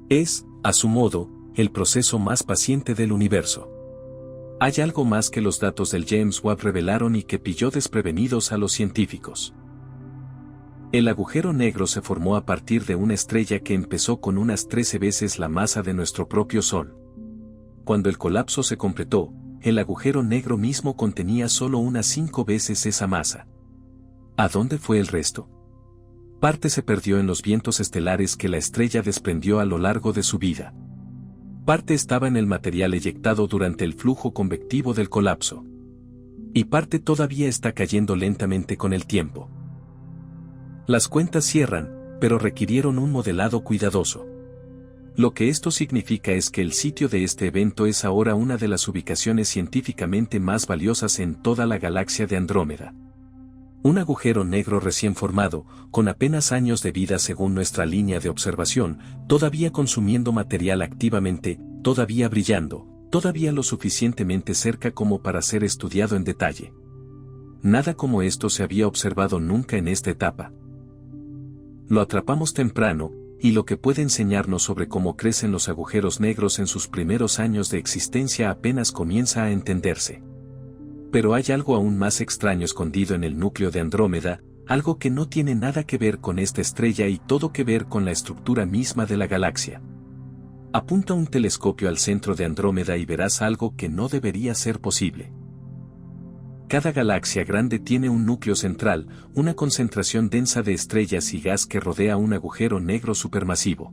Es, a su modo, el proceso más paciente del universo. Hay algo más que los datos del James Webb revelaron y que pilló desprevenidos a los científicos. El agujero negro se formó a partir de una estrella que empezó con unas 13 veces la masa de nuestro propio Sol. Cuando el colapso se completó, el agujero negro mismo contenía solo unas 5 veces esa masa. ¿A dónde fue el resto? Parte se perdió en los vientos estelares que la estrella desprendió a lo largo de su vida. Parte estaba en el material eyectado durante el flujo convectivo del colapso. Y parte todavía está cayendo lentamente con el tiempo. Las cuentas cierran, pero requirieron un modelado cuidadoso. Lo que esto significa es que el sitio de este evento es ahora una de las ubicaciones científicamente más valiosas en toda la galaxia de Andrómeda. Un agujero negro recién formado, con apenas años de vida según nuestra línea de observación, todavía consumiendo material activamente, todavía brillando, todavía lo suficientemente cerca como para ser estudiado en detalle. Nada como esto se había observado nunca en esta etapa. Lo atrapamos temprano, y lo que puede enseñarnos sobre cómo crecen los agujeros negros en sus primeros años de existencia apenas comienza a entenderse. Pero hay algo aún más extraño escondido en el núcleo de Andrómeda, algo que no tiene nada que ver con esta estrella y todo que ver con la estructura misma de la galaxia. Apunta un telescopio al centro de Andrómeda y verás algo que no debería ser posible. Cada galaxia grande tiene un núcleo central, una concentración densa de estrellas y gas que rodea un agujero negro supermasivo.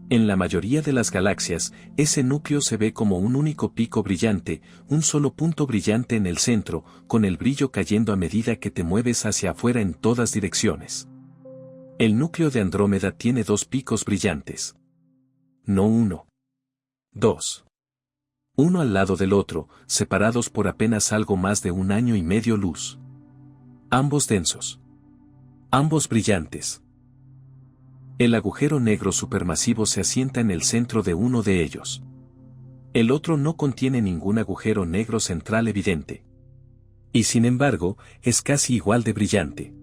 En la mayoría de las galaxias, ese núcleo se ve como un único pico brillante, un solo punto brillante en el centro, con el brillo cayendo a medida que te mueves hacia afuera en todas direcciones. El núcleo de Andrómeda tiene 2 picos brillantes. No uno. 2. Uno al lado del otro, separados por apenas algo más de 1 año y medio luz. Ambos densos. Ambos brillantes. El agujero negro supermasivo se asienta en el centro de uno de ellos. El otro no contiene ningún agujero negro central evidente. Y sin embargo, es casi igual de brillante.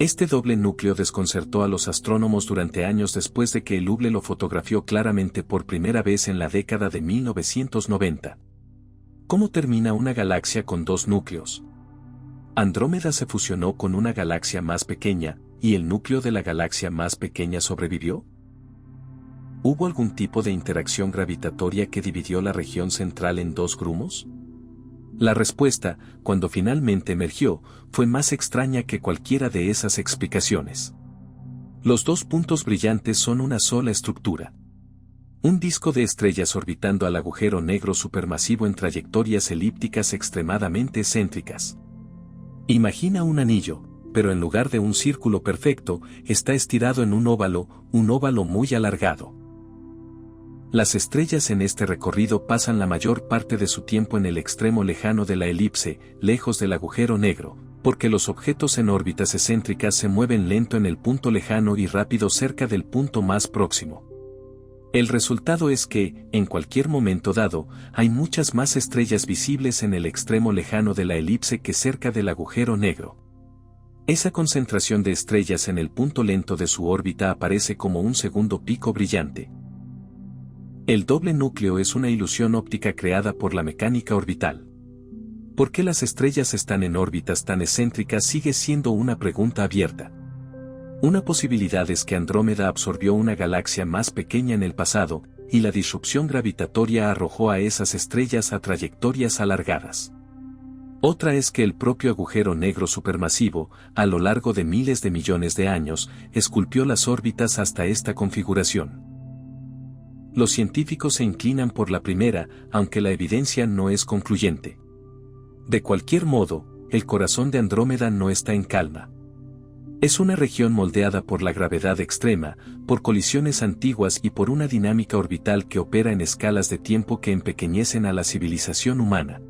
Este doble núcleo desconcertó a los astrónomos durante años después de que el Hubble lo fotografió claramente por primera vez en la década de 1990. ¿Cómo termina una galaxia con 2 núcleos? Andrómeda se fusionó con una galaxia más pequeña, ¿y el núcleo de la galaxia más pequeña sobrevivió? ¿Hubo algún tipo de interacción gravitatoria que dividió la región central en 2 grumos? La respuesta, cuando finalmente emergió, fue más extraña que cualquiera de esas explicaciones. Los dos puntos brillantes son una sola estructura. Un disco de estrellas orbitando al agujero negro supermasivo en trayectorias elípticas extremadamente excéntricas. Imagina un anillo, pero en lugar de un círculo perfecto, está estirado en un óvalo muy alargado. Las estrellas en este recorrido pasan la mayor parte de su tiempo en el extremo lejano de la elipse, lejos del agujero negro, porque los objetos en órbitas excéntricas se mueven lento en el punto lejano y rápido cerca del punto más próximo. El resultado es que, en cualquier momento dado, hay muchas más estrellas visibles en el extremo lejano de la elipse que cerca del agujero negro. Esa concentración de estrellas en el punto lento de su órbita aparece como un segundo pico brillante. El doble núcleo es una ilusión óptica creada por la mecánica orbital. ¿Por qué las estrellas están en órbitas tan excéntricas sigue siendo una pregunta abierta? Una posibilidad es que Andrómeda absorbió una galaxia más pequeña en el pasado, y la disrupción gravitatoria arrojó a esas estrellas a trayectorias alargadas. Otra es que el propio agujero negro supermasivo, a lo largo de miles de millones de años, esculpió las órbitas hasta esta configuración. Los científicos se inclinan por la primera, aunque la evidencia no es concluyente. De cualquier modo, el corazón de Andrómeda no está en calma. Es una región moldeada por la gravedad extrema, por colisiones antiguas y por una dinámica orbital que opera en escalas de tiempo que empequeñecen a la civilización humana.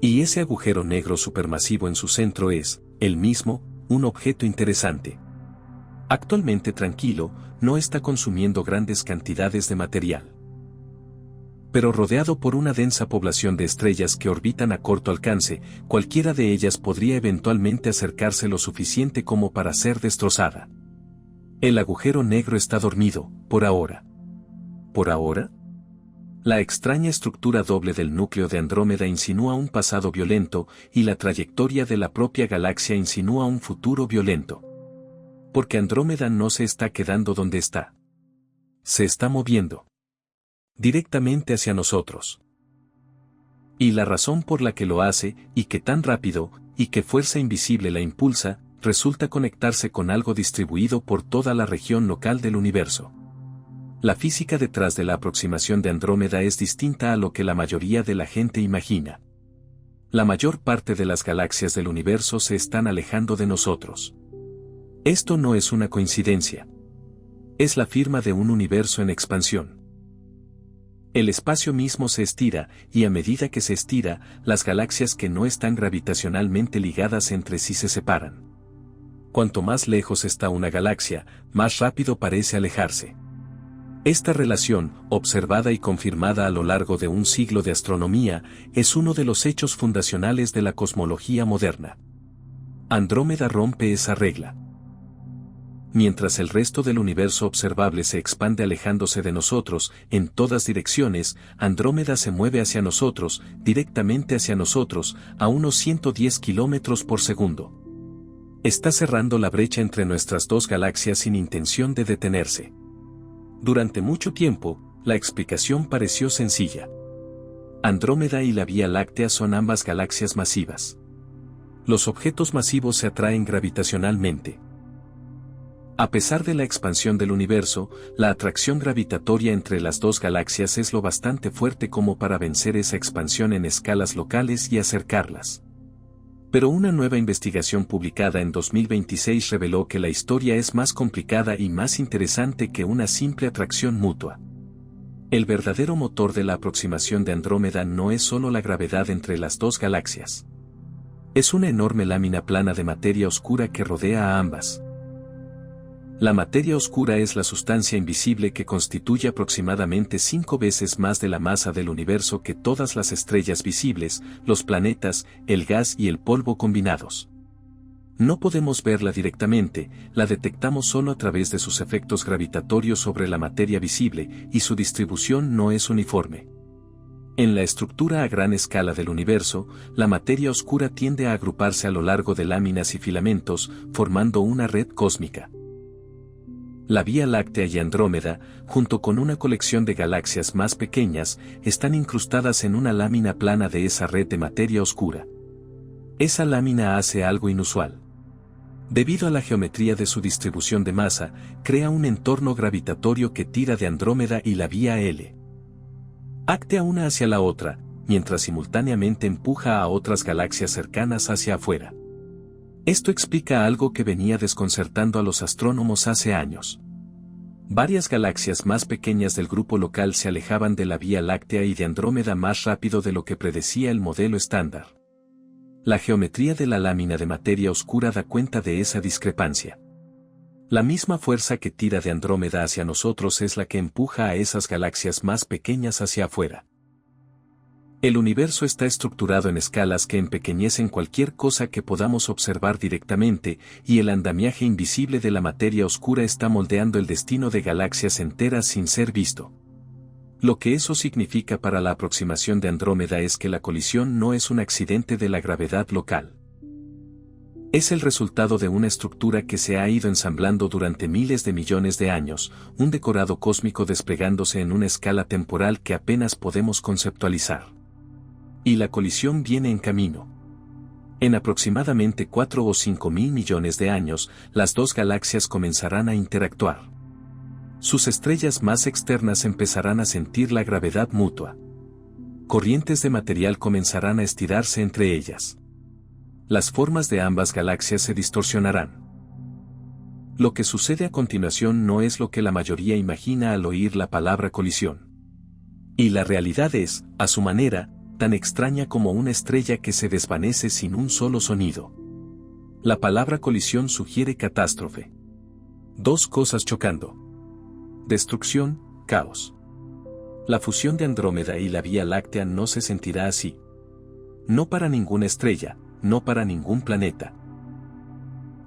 Y ese agujero negro supermasivo en su centro es, él mismo, un objeto interesante. Actualmente tranquilo, no está consumiendo grandes cantidades de material. Pero rodeado por una densa población de estrellas que orbitan a corto alcance, cualquiera de ellas podría eventualmente acercarse lo suficiente como para ser destrozada. El agujero negro está dormido, por ahora. ¿Por ahora? La extraña estructura doble del núcleo de Andrómeda insinúa un pasado violento, y la trayectoria de la propia galaxia insinúa un futuro violento. Porque Andrómeda no se está quedando donde está. Se está moviendo directamente hacia nosotros. Y la razón por la que lo hace, y que tan rápido, y que fuerza invisible la impulsa, resulta conectarse con algo distribuido por toda la región local del universo. La física detrás de la aproximación de Andrómeda es distinta a lo que la mayoría de la gente imagina. La mayor parte de las galaxias del universo se están alejando de nosotros. Esto no es una coincidencia. Es la firma de un universo en expansión. El espacio mismo se estira, y a medida que se estira, las galaxias que no están gravitacionalmente ligadas entre sí se separan. Cuanto más lejos está una galaxia, más rápido parece alejarse. Esta relación, observada y confirmada a lo largo de un siglo de astronomía, es uno de los hechos fundacionales de la cosmología moderna. Andrómeda rompe esa regla. Mientras el resto del universo observable se expande alejándose de nosotros, en todas direcciones, Andrómeda se mueve hacia nosotros, directamente hacia nosotros, a unos 110 kilómetros por segundo. Está cerrando la brecha entre nuestras dos galaxias sin intención de detenerse. Durante mucho tiempo, la explicación pareció sencilla. Andrómeda y la Vía Láctea son ambas galaxias masivas. Los objetos masivos se atraen gravitacionalmente. A pesar de la expansión del universo, la atracción gravitatoria entre las dos galaxias es lo bastante fuerte como para vencer esa expansión en escalas locales y acercarlas. Pero una nueva investigación publicada en 2026 reveló que la historia es más complicada y más interesante que una simple atracción mutua. El verdadero motor de la aproximación de Andrómeda no es solo la gravedad entre las dos galaxias. Es una enorme lámina plana de materia oscura que rodea a ambas. La materia oscura es la sustancia invisible que constituye aproximadamente 5 veces más de la masa del universo que todas las estrellas visibles, los planetas, el gas y el polvo combinados. No podemos verla directamente, la detectamos solo a través de sus efectos gravitatorios sobre la materia visible, y su distribución no es uniforme. En la estructura a gran escala del universo, la materia oscura tiende a agruparse a lo largo de láminas y filamentos, formando una red cósmica. La Vía Láctea y Andrómeda, junto con una colección de galaxias más pequeñas, están incrustadas en una lámina plana de esa red de materia oscura. Esa lámina hace algo inusual. Debido a la geometría de su distribución de masa, crea un entorno gravitatorio que tira de Andrómeda y la Vía Láctea una hacia la otra, mientras simultáneamente empuja a otras galaxias cercanas hacia afuera. Esto explica algo que venía desconcertando a los astrónomos hace años. Varias galaxias más pequeñas del grupo local se alejaban de la Vía Láctea y de Andrómeda más rápido de lo que predecía el modelo estándar. La geometría de la lámina de materia oscura da cuenta de esa discrepancia. La misma fuerza que tira de Andrómeda hacia nosotros es la que empuja a esas galaxias más pequeñas hacia afuera. El universo está estructurado en escalas que empequeñecen cualquier cosa que podamos observar directamente, y el andamiaje invisible de la materia oscura está moldeando el destino de galaxias enteras sin ser visto. Lo que eso significa para la aproximación de Andrómeda es que la colisión no es un accidente de la gravedad local. Es el resultado de una estructura que se ha ido ensamblando durante miles de millones de años, un decorado cósmico desplegándose en una escala temporal que apenas podemos conceptualizar. Y la colisión viene en camino. En aproximadamente 4 o 5 mil millones de años, las dos galaxias comenzarán a interactuar. Sus estrellas más externas empezarán a sentir la gravedad mutua. Corrientes de material comenzarán a estirarse entre ellas. Las formas de ambas galaxias se distorsionarán. Lo que sucede a continuación no es lo que la mayoría imagina al oír la palabra colisión. Y la realidad es, a su manera, tan extraña como una estrella que se desvanece sin un solo sonido. La palabra colisión sugiere catástrofe. Dos cosas chocando. Destrucción, caos. La fusión de Andrómeda y la Vía Láctea no se sentirá así. No para ninguna estrella, no para ningún planeta.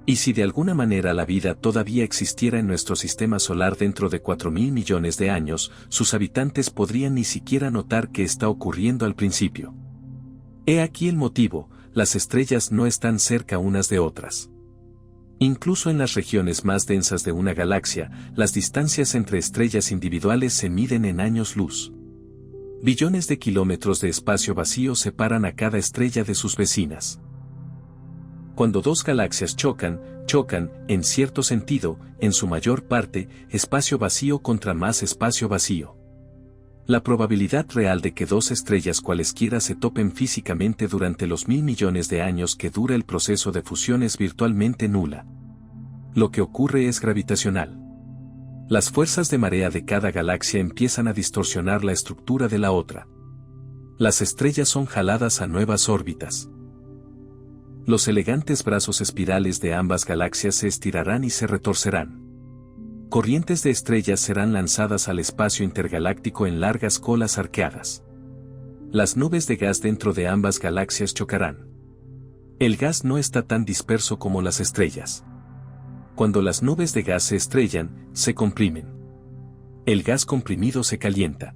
Y si de alguna manera la vida todavía existiera en nuestro sistema solar dentro de 4.000 millones de años, sus habitantes podrían ni siquiera notar qué está ocurriendo al principio. He aquí el motivo: las estrellas no están cerca unas de otras. Incluso en las regiones más densas de una galaxia, las distancias entre estrellas individuales se miden en años luz. Billones de kilómetros de espacio vacío separan a cada estrella de sus vecinas. Cuando dos galaxias chocan, en cierto sentido, en su mayor parte, espacio vacío contra más espacio vacío. La probabilidad real de que dos estrellas cualesquiera se topen físicamente durante los 1.000 millones de años que dura el proceso de fusión es virtualmente nula. Lo que ocurre es gravitacional. Las fuerzas de marea de cada galaxia empiezan a distorsionar la estructura de la otra. Las estrellas son jaladas a nuevas órbitas. Los elegantes brazos espirales de ambas galaxias se estirarán y se retorcerán. Corrientes de estrellas serán lanzadas al espacio intergaláctico en largas colas arqueadas. Las nubes de gas dentro de ambas galaxias chocarán. El gas no está tan disperso como las estrellas. Cuando las nubes de gas se estrellan, se comprimen. El gas comprimido se calienta.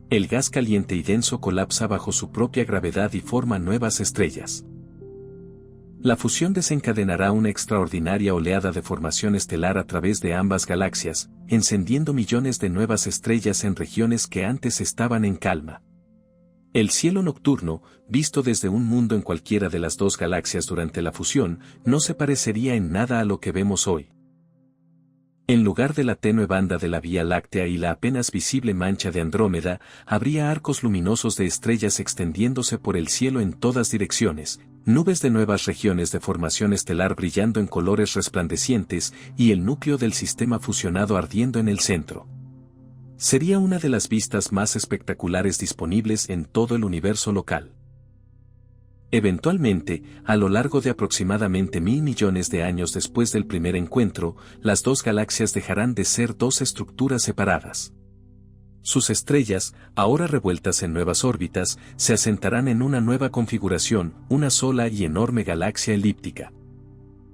El gas caliente y denso colapsa bajo su propia gravedad y forma nuevas estrellas. La fusión desencadenará una extraordinaria oleada de formación estelar a través de ambas galaxias, encendiendo millones de nuevas estrellas en regiones que antes estaban en calma. El cielo nocturno, visto desde un mundo en cualquiera de las dos galaxias durante la fusión, no se parecería en nada a lo que vemos hoy. En lugar de la tenue banda de la Vía Láctea y la apenas visible mancha de Andrómeda, habría arcos luminosos de estrellas extendiéndose por el cielo en todas direcciones, nubes de nuevas regiones de formación estelar brillando en colores resplandecientes y el núcleo del sistema fusionado ardiendo en el centro. Sería una de las vistas más espectaculares disponibles en todo el universo local. Eventualmente, a lo largo de aproximadamente 1.000 millones de años después del primer encuentro, las dos galaxias dejarán de ser dos estructuras separadas. Sus estrellas, ahora revueltas en nuevas órbitas, se asentarán en una nueva configuración, una sola y enorme galaxia elíptica.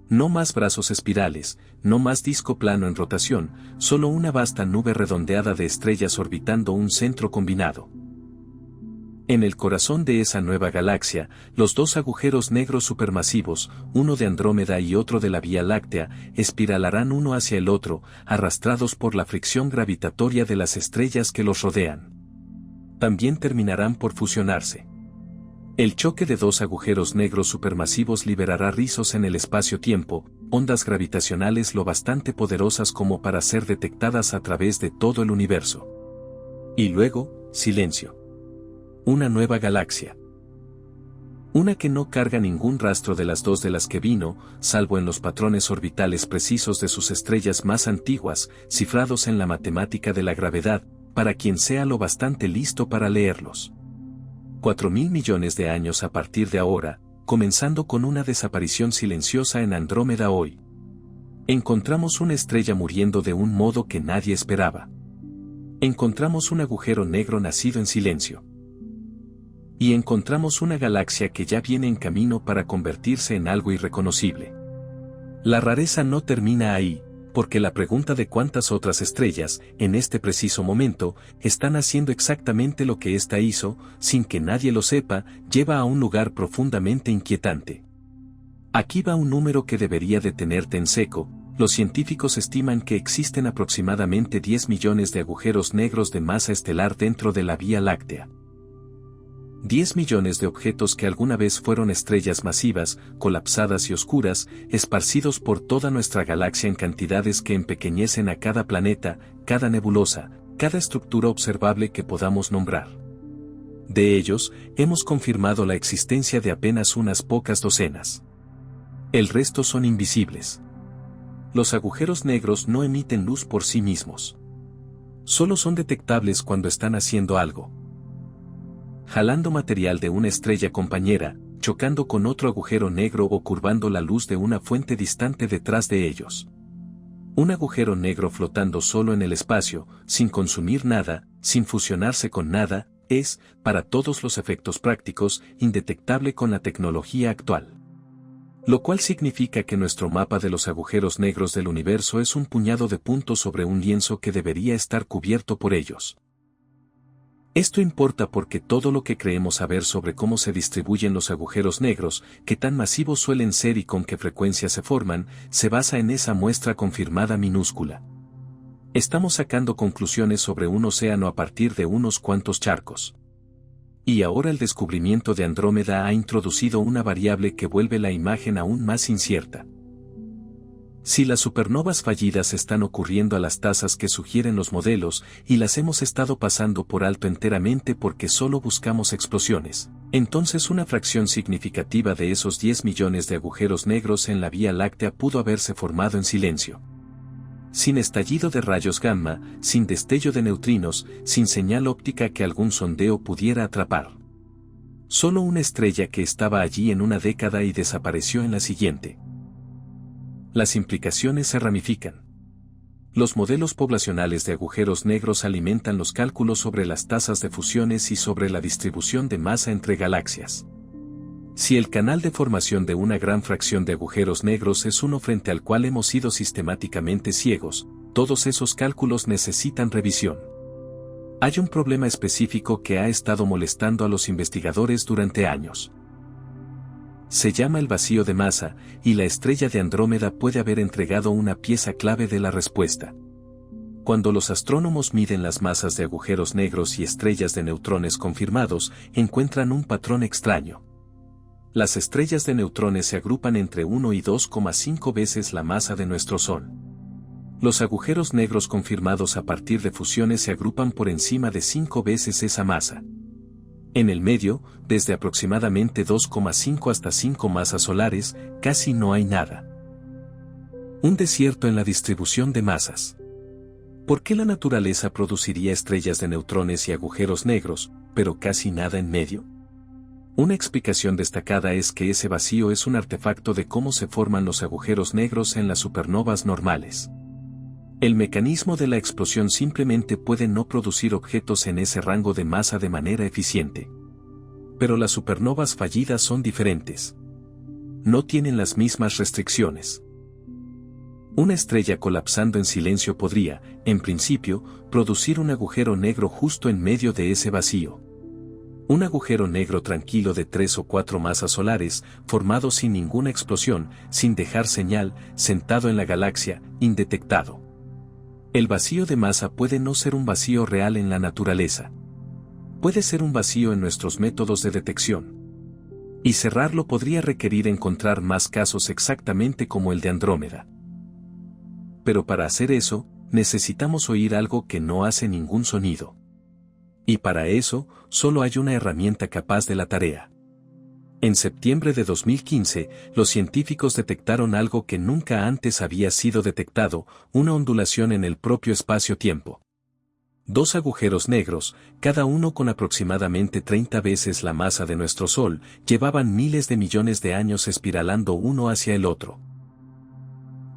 No más brazos espirales, no más disco plano en rotación, solo una vasta nube redondeada de estrellas orbitando un centro combinado. En el corazón de esa nueva galaxia, los dos agujeros negros supermasivos, uno de Andrómeda y otro de la Vía Láctea, espiralarán uno hacia el otro, arrastrados por la fricción gravitatoria de las estrellas que los rodean. También terminarán por fusionarse. El choque de dos agujeros negros supermasivos liberará rizos en el espacio-tiempo, ondas gravitacionales lo bastante poderosas como para ser detectadas a través de todo el universo. Y luego, silencio. Una nueva galaxia. Una que no carga ningún rastro de las dos de las que vino, salvo en los patrones orbitales precisos de sus estrellas más antiguas, cifrados en la matemática de la gravedad, para quien sea lo bastante listo para leerlos. 4.000 millones de años a partir de ahora, comenzando con una desaparición silenciosa en Andrómeda hoy. Encontramos una estrella muriendo de un modo que nadie esperaba. Encontramos un agujero negro nacido en silencio. Y encontramos una galaxia que ya viene en camino para convertirse en algo irreconocible. La rareza no termina ahí, porque la pregunta de cuántas otras estrellas, en este preciso momento, están haciendo exactamente lo que ésta hizo, sin que nadie lo sepa, lleva a un lugar profundamente inquietante. Aquí va un número que debería detenerte en seco. Los científicos estiman que existen aproximadamente 10 millones de agujeros negros de masa estelar dentro de la Vía Láctea. 10 millones de objetos que alguna vez fueron estrellas masivas, colapsadas y oscuras, esparcidos por toda nuestra galaxia en cantidades que empequeñecen a cada planeta, cada nebulosa, cada estructura observable que podamos nombrar. De ellos, hemos confirmado la existencia de apenas unas pocas docenas. El resto son invisibles. Los agujeros negros no emiten luz por sí mismos. Solo son detectables cuando están haciendo algo. Jalando material de una estrella compañera, chocando con otro agujero negro o curvando la luz de una fuente distante detrás de ellos. Un agujero negro flotando solo en el espacio, sin consumir nada, sin fusionarse con nada, es, para todos los efectos prácticos, indetectable con la tecnología actual. Lo cual significa que nuestro mapa de los agujeros negros del universo es un puñado de puntos sobre un lienzo que debería estar cubierto por ellos. Esto importa porque todo lo que creemos saber sobre cómo se distribuyen los agujeros negros, qué tan masivos suelen ser y con qué frecuencia se forman, se basa en esa muestra confirmada minúscula. Estamos sacando conclusiones sobre un océano a partir de unos cuantos charcos. Y ahora el descubrimiento de Andrómeda ha introducido una variable que vuelve la imagen aún más incierta. Si las supernovas fallidas están ocurriendo a las tasas que sugieren los modelos y las hemos estado pasando por alto enteramente porque solo buscamos explosiones, entonces una fracción significativa de esos 10 millones de agujeros negros en la Vía Láctea pudo haberse formado en silencio. Sin estallido de rayos gamma, sin destello de neutrinos, sin señal óptica que algún sondeo pudiera atrapar. Solo una estrella que estaba allí en una década y desapareció en la siguiente. Las implicaciones se ramifican. Los modelos poblacionales de agujeros negros alimentan los cálculos sobre las tasas de fusiones y sobre la distribución de masa entre galaxias. Si el canal de formación de una gran fracción de agujeros negros es uno frente al cual hemos sido sistemáticamente ciegos, todos esos cálculos necesitan revisión. Hay un problema específico que ha estado molestando a los investigadores durante años. Se llama el vacío de masa, y la estrella de Andrómeda puede haber entregado una pieza clave de la respuesta. Cuando los astrónomos miden las masas de agujeros negros y estrellas de neutrones confirmados, encuentran un patrón extraño. Las estrellas de neutrones se agrupan entre 1 y 2,5 veces la masa de nuestro Sol. Los agujeros negros confirmados a partir de fusiones se agrupan por encima de 5 veces esa masa. En el medio, desde aproximadamente 2,5 hasta 5 masas solares, casi no hay nada. Un desierto en la distribución de masas. ¿Por qué la naturaleza produciría estrellas de neutrones y agujeros negros, pero casi nada en medio? Una explicación destacada es que ese vacío es un artefacto de cómo se forman los agujeros negros en las supernovas normales. El mecanismo de la explosión simplemente puede no producir objetos en ese rango de masa de manera eficiente. Pero las supernovas fallidas son diferentes. No tienen las mismas restricciones. Una estrella colapsando en silencio podría, en principio, producir un agujero negro justo en medio de ese vacío. Un agujero negro tranquilo de 3 o 4 masas solares, formado sin ninguna explosión, sin dejar señal, sentado en la galaxia, indetectado. El vacío de masa puede no ser un vacío real en la naturaleza. Puede ser un vacío en nuestros métodos de detección. Y cerrarlo podría requerir encontrar más casos exactamente como el de Andrómeda. Pero para hacer eso, necesitamos oír algo que no hace ningún sonido. Y para eso, solo hay una herramienta capaz de la tarea. En septiembre de 2015, los científicos detectaron algo que nunca antes había sido detectado, una ondulación en el propio espacio-tiempo. 2 agujeros negros, cada uno con aproximadamente 30 veces la masa de nuestro Sol, llevaban miles de millones de años espiralando uno hacia el otro.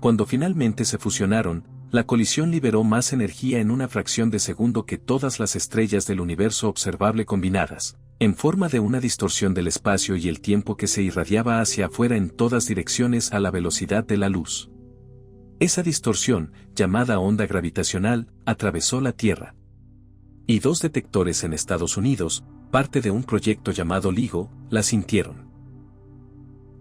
Cuando finalmente se fusionaron, la colisión liberó más energía en una fracción de segundo que todas las estrellas del universo observable combinadas, en forma de una distorsión del espacio y el tiempo que se irradiaba hacia afuera en todas direcciones a la velocidad de la luz. Esa distorsión, llamada onda gravitacional, atravesó la Tierra. Y 2 detectores en Estados Unidos, parte de un proyecto llamado LIGO, la sintieron.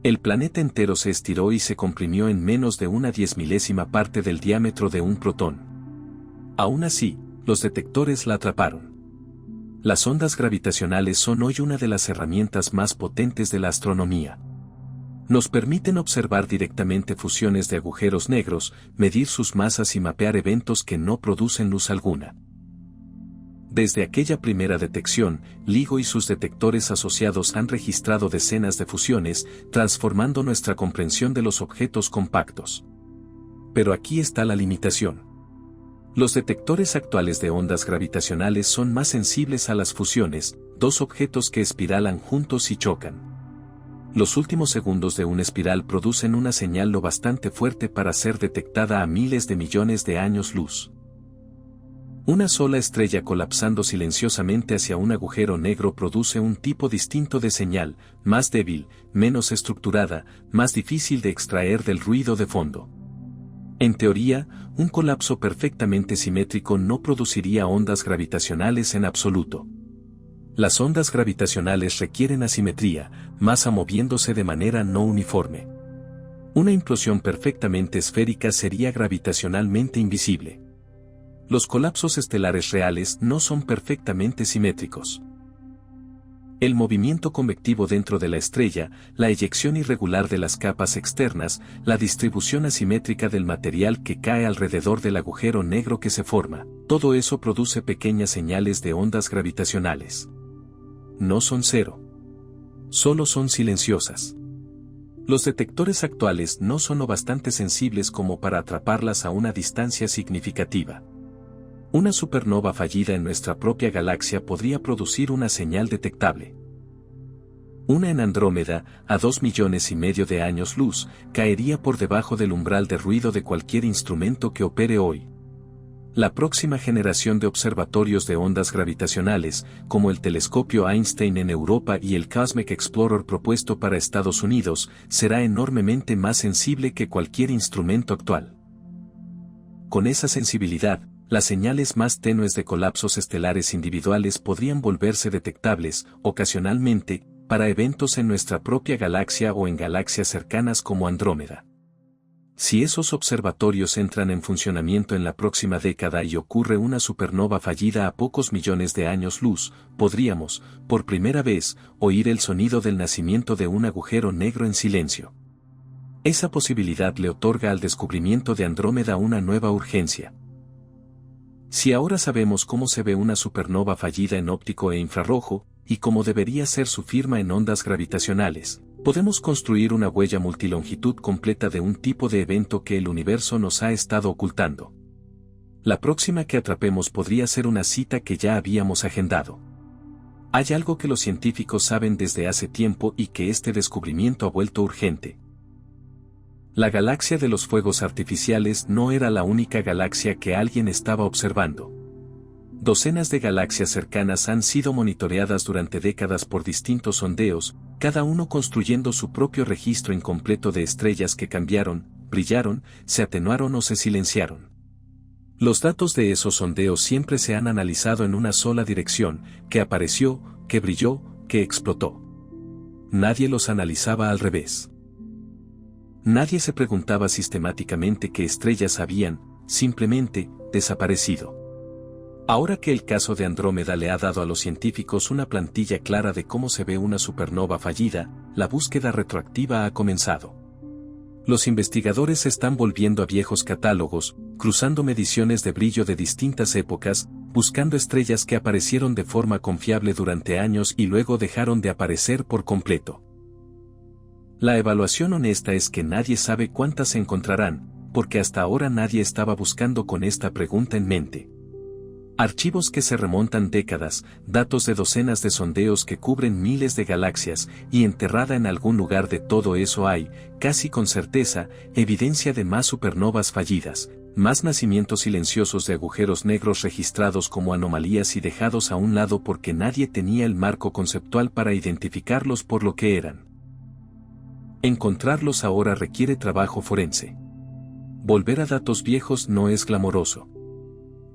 El planeta entero se estiró y se comprimió en menos de una 10.000ª parte del diámetro de un protón. Aún así, los detectores la atraparon. Las ondas gravitacionales son hoy una de las herramientas más potentes de la astronomía. Nos permiten observar directamente fusiones de agujeros negros, medir sus masas y mapear eventos que no producen luz alguna. Desde aquella primera detección, LIGO y sus detectores asociados han registrado decenas de fusiones, transformando nuestra comprensión de los objetos compactos. Pero aquí está la limitación. Los detectores actuales de ondas gravitacionales son más sensibles a las fusiones, 2 objetos que espiralan juntos y chocan. Los últimos segundos de una espiral producen una señal lo bastante fuerte para ser detectada a miles de millones de años luz. Una sola estrella colapsando silenciosamente hacia un agujero negro produce un tipo distinto de señal, más débil, menos estructurada, más difícil de extraer del ruido de fondo. En teoría, un colapso perfectamente simétrico no produciría ondas gravitacionales en absoluto. Las ondas gravitacionales requieren asimetría, masa moviéndose de manera no uniforme. Una implosión perfectamente esférica sería gravitacionalmente invisible. Los colapsos estelares reales no son perfectamente simétricos. El movimiento convectivo dentro de la estrella, la eyección irregular de las capas externas, la distribución asimétrica del material que cae alrededor del agujero negro que se forma, todo eso produce pequeñas señales de ondas gravitacionales. No son cero. Solo son silenciosas. Los detectores actuales no son lo bastante sensibles como para atraparlas a una distancia significativa. Una supernova fallida en nuestra propia galaxia podría producir una señal detectable. Una en Andrómeda, a 2,5 millones de años luz, caería por debajo del umbral de ruido de cualquier instrumento que opere hoy. La próxima generación de observatorios de ondas gravitacionales, como el telescopio Einstein en Europa y el Cosmic Explorer propuesto para Estados Unidos, será enormemente más sensible que cualquier instrumento actual. Con esa sensibilidad, las señales más tenues de colapsos estelares individuales podrían volverse detectables, ocasionalmente, para eventos en nuestra propia galaxia o en galaxias cercanas como Andrómeda. Si esos observatorios entran en funcionamiento en la próxima década y ocurre una supernova fallida a pocos millones de años luz, podríamos, por primera vez, oír el sonido del nacimiento de un agujero negro en silencio. Esa posibilidad le otorga al descubrimiento de Andrómeda una nueva urgencia. Si ahora sabemos cómo se ve una supernova fallida en óptico e infrarrojo, y cómo debería ser su firma en ondas gravitacionales, podemos construir una huella multilongitud completa de un tipo de evento que el universo nos ha estado ocultando. La próxima que atrapemos podría ser una cita que ya habíamos agendado. Hay algo que los científicos saben desde hace tiempo y que este descubrimiento ha vuelto urgente. La galaxia de los fuegos artificiales no era la única galaxia que alguien estaba observando. Docenas de galaxias cercanas han sido monitoreadas durante décadas por distintos sondeos, cada uno construyendo su propio registro incompleto de estrellas que cambiaron, brillaron, se atenuaron o se silenciaron. Los datos de esos sondeos siempre se han analizado en una sola dirección, que apareció, que brilló, que explotó. Nadie los analizaba al revés. Nadie se preguntaba sistemáticamente qué estrellas habían, simplemente, desaparecido. Ahora que el caso de Andrómeda le ha dado a los científicos una plantilla clara de cómo se ve una supernova fallida, la búsqueda retroactiva ha comenzado. Los investigadores están volviendo a viejos catálogos, cruzando mediciones de brillo de distintas épocas, buscando estrellas que aparecieron de forma confiable durante años y luego dejaron de aparecer por completo. La evaluación honesta es que nadie sabe cuántas se encontrarán, porque hasta ahora nadie estaba buscando con esta pregunta en mente. Archivos que se remontan décadas, datos de docenas de sondeos que cubren miles de galaxias, y enterrada en algún lugar de todo eso hay, casi con certeza, evidencia de más supernovas fallidas, más nacimientos silenciosos de agujeros negros registrados como anomalías y dejados a un lado porque nadie tenía el marco conceptual para identificarlos por lo que eran. Encontrarlos ahora requiere trabajo forense. Volver a datos viejos no es glamoroso.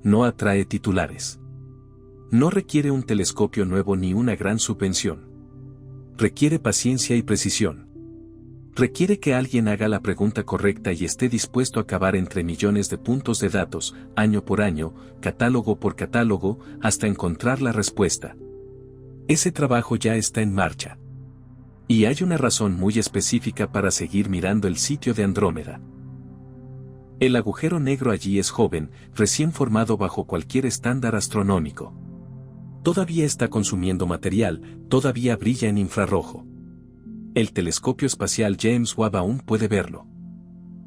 No atrae titulares. No requiere un telescopio nuevo ni una gran subvención. Requiere paciencia y precisión. Requiere que alguien haga la pregunta correcta y esté dispuesto a cavar entre millones de puntos de datos, año por año, catálogo por catálogo, hasta encontrar la respuesta. Ese trabajo ya está en marcha. Y hay una razón muy específica para seguir mirando el sitio de Andrómeda. El agujero negro allí es joven, recién formado bajo cualquier estándar astronómico. Todavía está consumiendo material, todavía brilla en infrarrojo. El telescopio espacial James Webb aún puede verlo.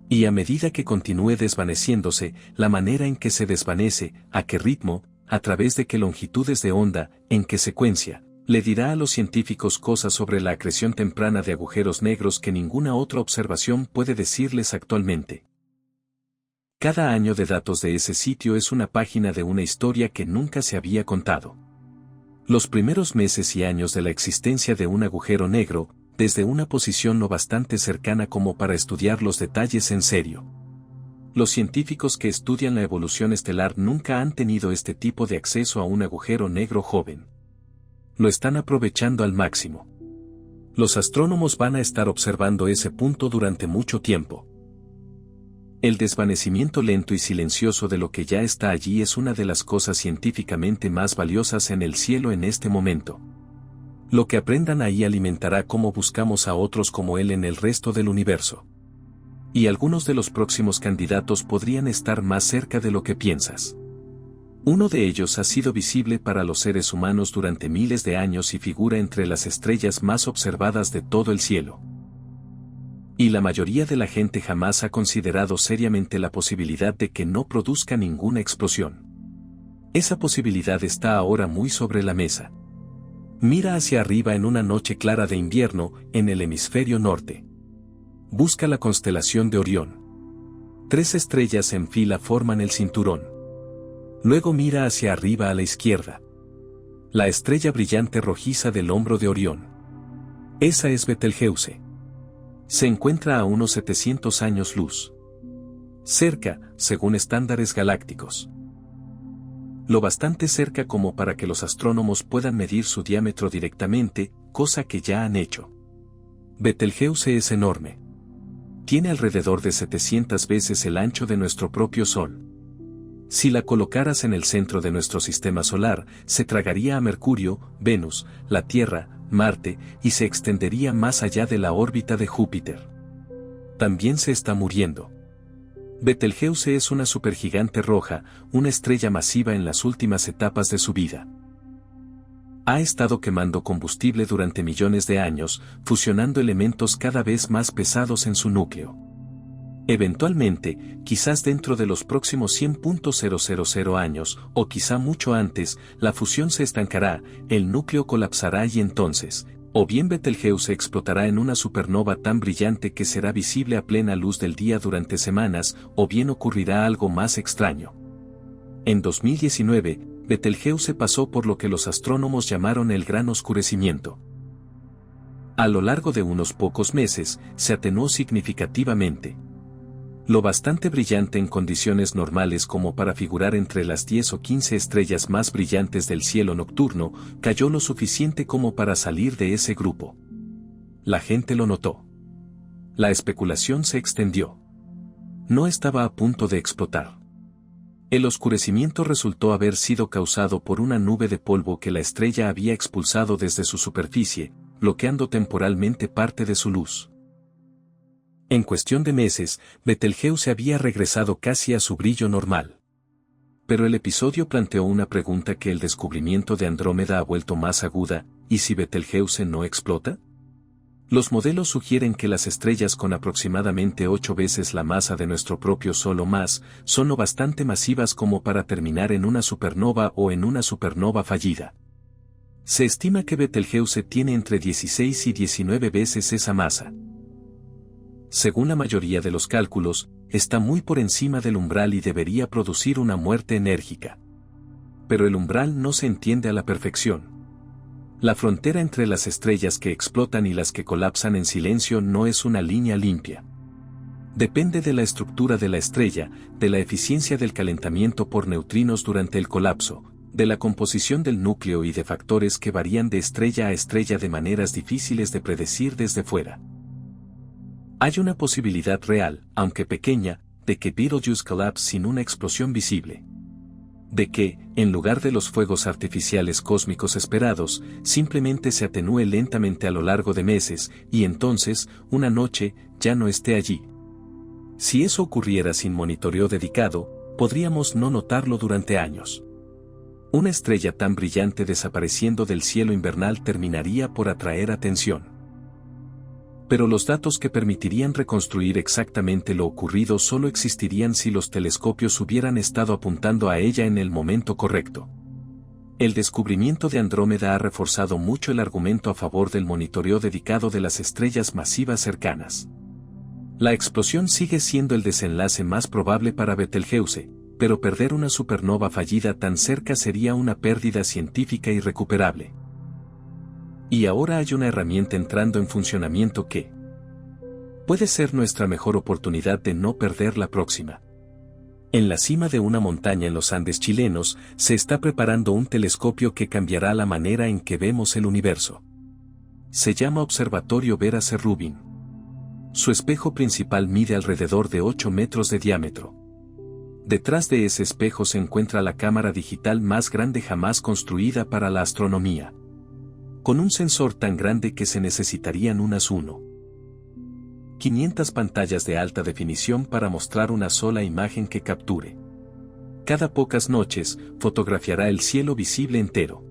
Y a medida que continúe desvaneciéndose, la manera en que se desvanece, a qué ritmo, a través de qué longitudes de onda, en qué secuencia, le dirá a los científicos cosas sobre la acreción temprana de agujeros negros que ninguna otra observación puede decirles actualmente. Cada año de datos de ese sitio es una página de una historia que nunca se había contado. Los primeros meses y años de la existencia de un agujero negro, desde una posición no bastante cercana como para estudiar los detalles en serio. Los científicos que estudian la evolución estelar nunca han tenido este tipo de acceso a un agujero negro joven. Lo están aprovechando al máximo. Los astrónomos van a estar observando ese punto durante mucho tiempo. El desvanecimiento lento y silencioso de lo que ya está allí es una de las cosas científicamente más valiosas en el cielo en este momento. Lo que aprendan ahí alimentará cómo buscamos a otros como él en el resto del universo. Y algunos de los próximos candidatos podrían estar más cerca de lo que piensas. Uno de ellos ha sido visible para los seres humanos durante miles de años y figura entre las estrellas más observadas de todo el cielo. Y la mayoría de la gente jamás ha considerado seriamente la posibilidad de que no produzca ninguna explosión. Esa posibilidad está ahora muy sobre la mesa. Mira hacia arriba en una noche clara de invierno, en el hemisferio norte. Busca la constelación de Orión. 3 estrellas en fila forman el cinturón. Luego mira hacia arriba a la izquierda. La estrella brillante rojiza del hombro de Orión. Esa es Betelgeuse. Se encuentra a unos 700 años luz. Cerca, según estándares galácticos. Lo bastante cerca como para que los astrónomos puedan medir su diámetro directamente, cosa que ya han hecho. Betelgeuse es enorme. Tiene alrededor de 700 veces el ancho de nuestro propio Sol. Si la colocaras en el centro de nuestro sistema solar, se tragaría a Mercurio, Venus, la Tierra, Marte, y se extendería más allá de la órbita de Júpiter. También se está muriendo. Betelgeuse es una supergigante roja, una estrella masiva en las últimas etapas de su vida. Ha estado quemando combustible durante millones de años, fusionando elementos cada vez más pesados en su núcleo. Eventualmente, quizás dentro de los próximos 100.000 años, o quizá mucho antes, la fusión se estancará, el núcleo colapsará y entonces, o bien Betelgeuse explotará en una supernova tan brillante que será visible a plena luz del día durante semanas, o bien ocurrirá algo más extraño. En 2019, Betelgeuse pasó por lo que los astrónomos llamaron el gran oscurecimiento. A lo largo de unos pocos meses, se atenuó significativamente. Lo bastante brillante en condiciones normales como para figurar entre las 10 o 15 estrellas más brillantes del cielo nocturno, cayó lo suficiente como para salir de ese grupo. La gente lo notó. La especulación se extendió. No estaba a punto de explotar. El oscurecimiento resultó haber sido causado por una nube de polvo que la estrella había expulsado desde su superficie, bloqueando temporalmente parte de su luz. En cuestión de meses, Betelgeuse había regresado casi a su brillo normal. Pero el episodio planteó una pregunta que el descubrimiento de Andrómeda ha vuelto más aguda: ¿y si Betelgeuse no explota? Los modelos sugieren que las estrellas con aproximadamente 8 veces la masa de nuestro propio Sol o más, son lo bastante masivas como para terminar en una supernova o en una supernova fallida. Se estima que Betelgeuse tiene entre 16 y 19 veces esa masa. Según la mayoría de los cálculos, está muy por encima del umbral y debería producir una muerte enérgica. Pero el umbral no se entiende a la perfección. La frontera entre las estrellas que explotan y las que colapsan en silencio no es una línea limpia. Depende de la estructura de la estrella, de la eficiencia del calentamiento por neutrinos durante el colapso, de la composición del núcleo y de factores que varían de estrella a estrella de maneras difíciles de predecir desde fuera. Hay una posibilidad real, aunque pequeña, de que Betelgeuse colapse sin una explosión visible. De que, en lugar de los fuegos artificiales cósmicos esperados, simplemente se atenúe lentamente a lo largo de meses, y entonces, una noche, ya no esté allí. Si eso ocurriera sin monitoreo dedicado, podríamos no notarlo durante años. Una estrella tan brillante desapareciendo del cielo invernal terminaría por atraer atención. Pero los datos que permitirían reconstruir exactamente lo ocurrido solo existirían si los telescopios hubieran estado apuntando a ella en el momento correcto. El descubrimiento de Andrómeda ha reforzado mucho el argumento a favor del monitoreo dedicado de las estrellas masivas cercanas. La explosión sigue siendo el desenlace más probable para Betelgeuse, pero perder una supernova fallida tan cerca sería una pérdida científica irrecuperable. Y ahora hay una herramienta entrando en funcionamiento que puede ser nuestra mejor oportunidad de no perder la próxima. En la cima de una montaña en los Andes chilenos, se está preparando un telescopio que cambiará la manera en que vemos el universo. Se llama Observatorio Vera C. Rubin. Su espejo principal mide alrededor de 8 metros de diámetro. Detrás de ese espejo se encuentra la cámara digital más grande jamás construida para la astronomía. Con un sensor tan grande que se necesitarían unas 500 pantallas de alta definición para mostrar una sola imagen que capture. Cada pocas noches, fotografiará el cielo visible entero.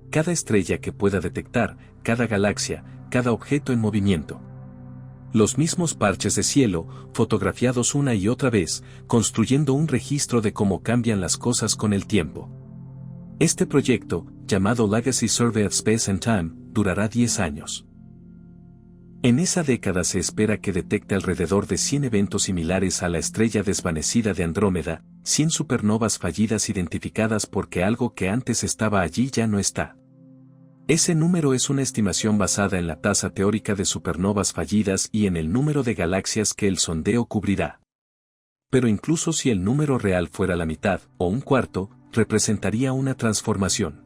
Cada estrella que pueda detectar, cada galaxia, cada objeto en movimiento. Los mismos parches de cielo, fotografiados una y otra vez, construyendo un registro de cómo cambian las cosas con el tiempo. Este proyecto, llamado Legacy Survey of Space and Time, durará 10 años. En esa década se espera que detecte alrededor de 100 eventos similares a la estrella desvanecida de Andrómeda, 100 supernovas fallidas identificadas porque algo que antes estaba allí ya no está. Ese número es una estimación basada en la tasa teórica de supernovas fallidas y en el número de galaxias que el sondeo cubrirá. Pero incluso si el número real fuera la mitad, o un cuarto, representaría una transformación.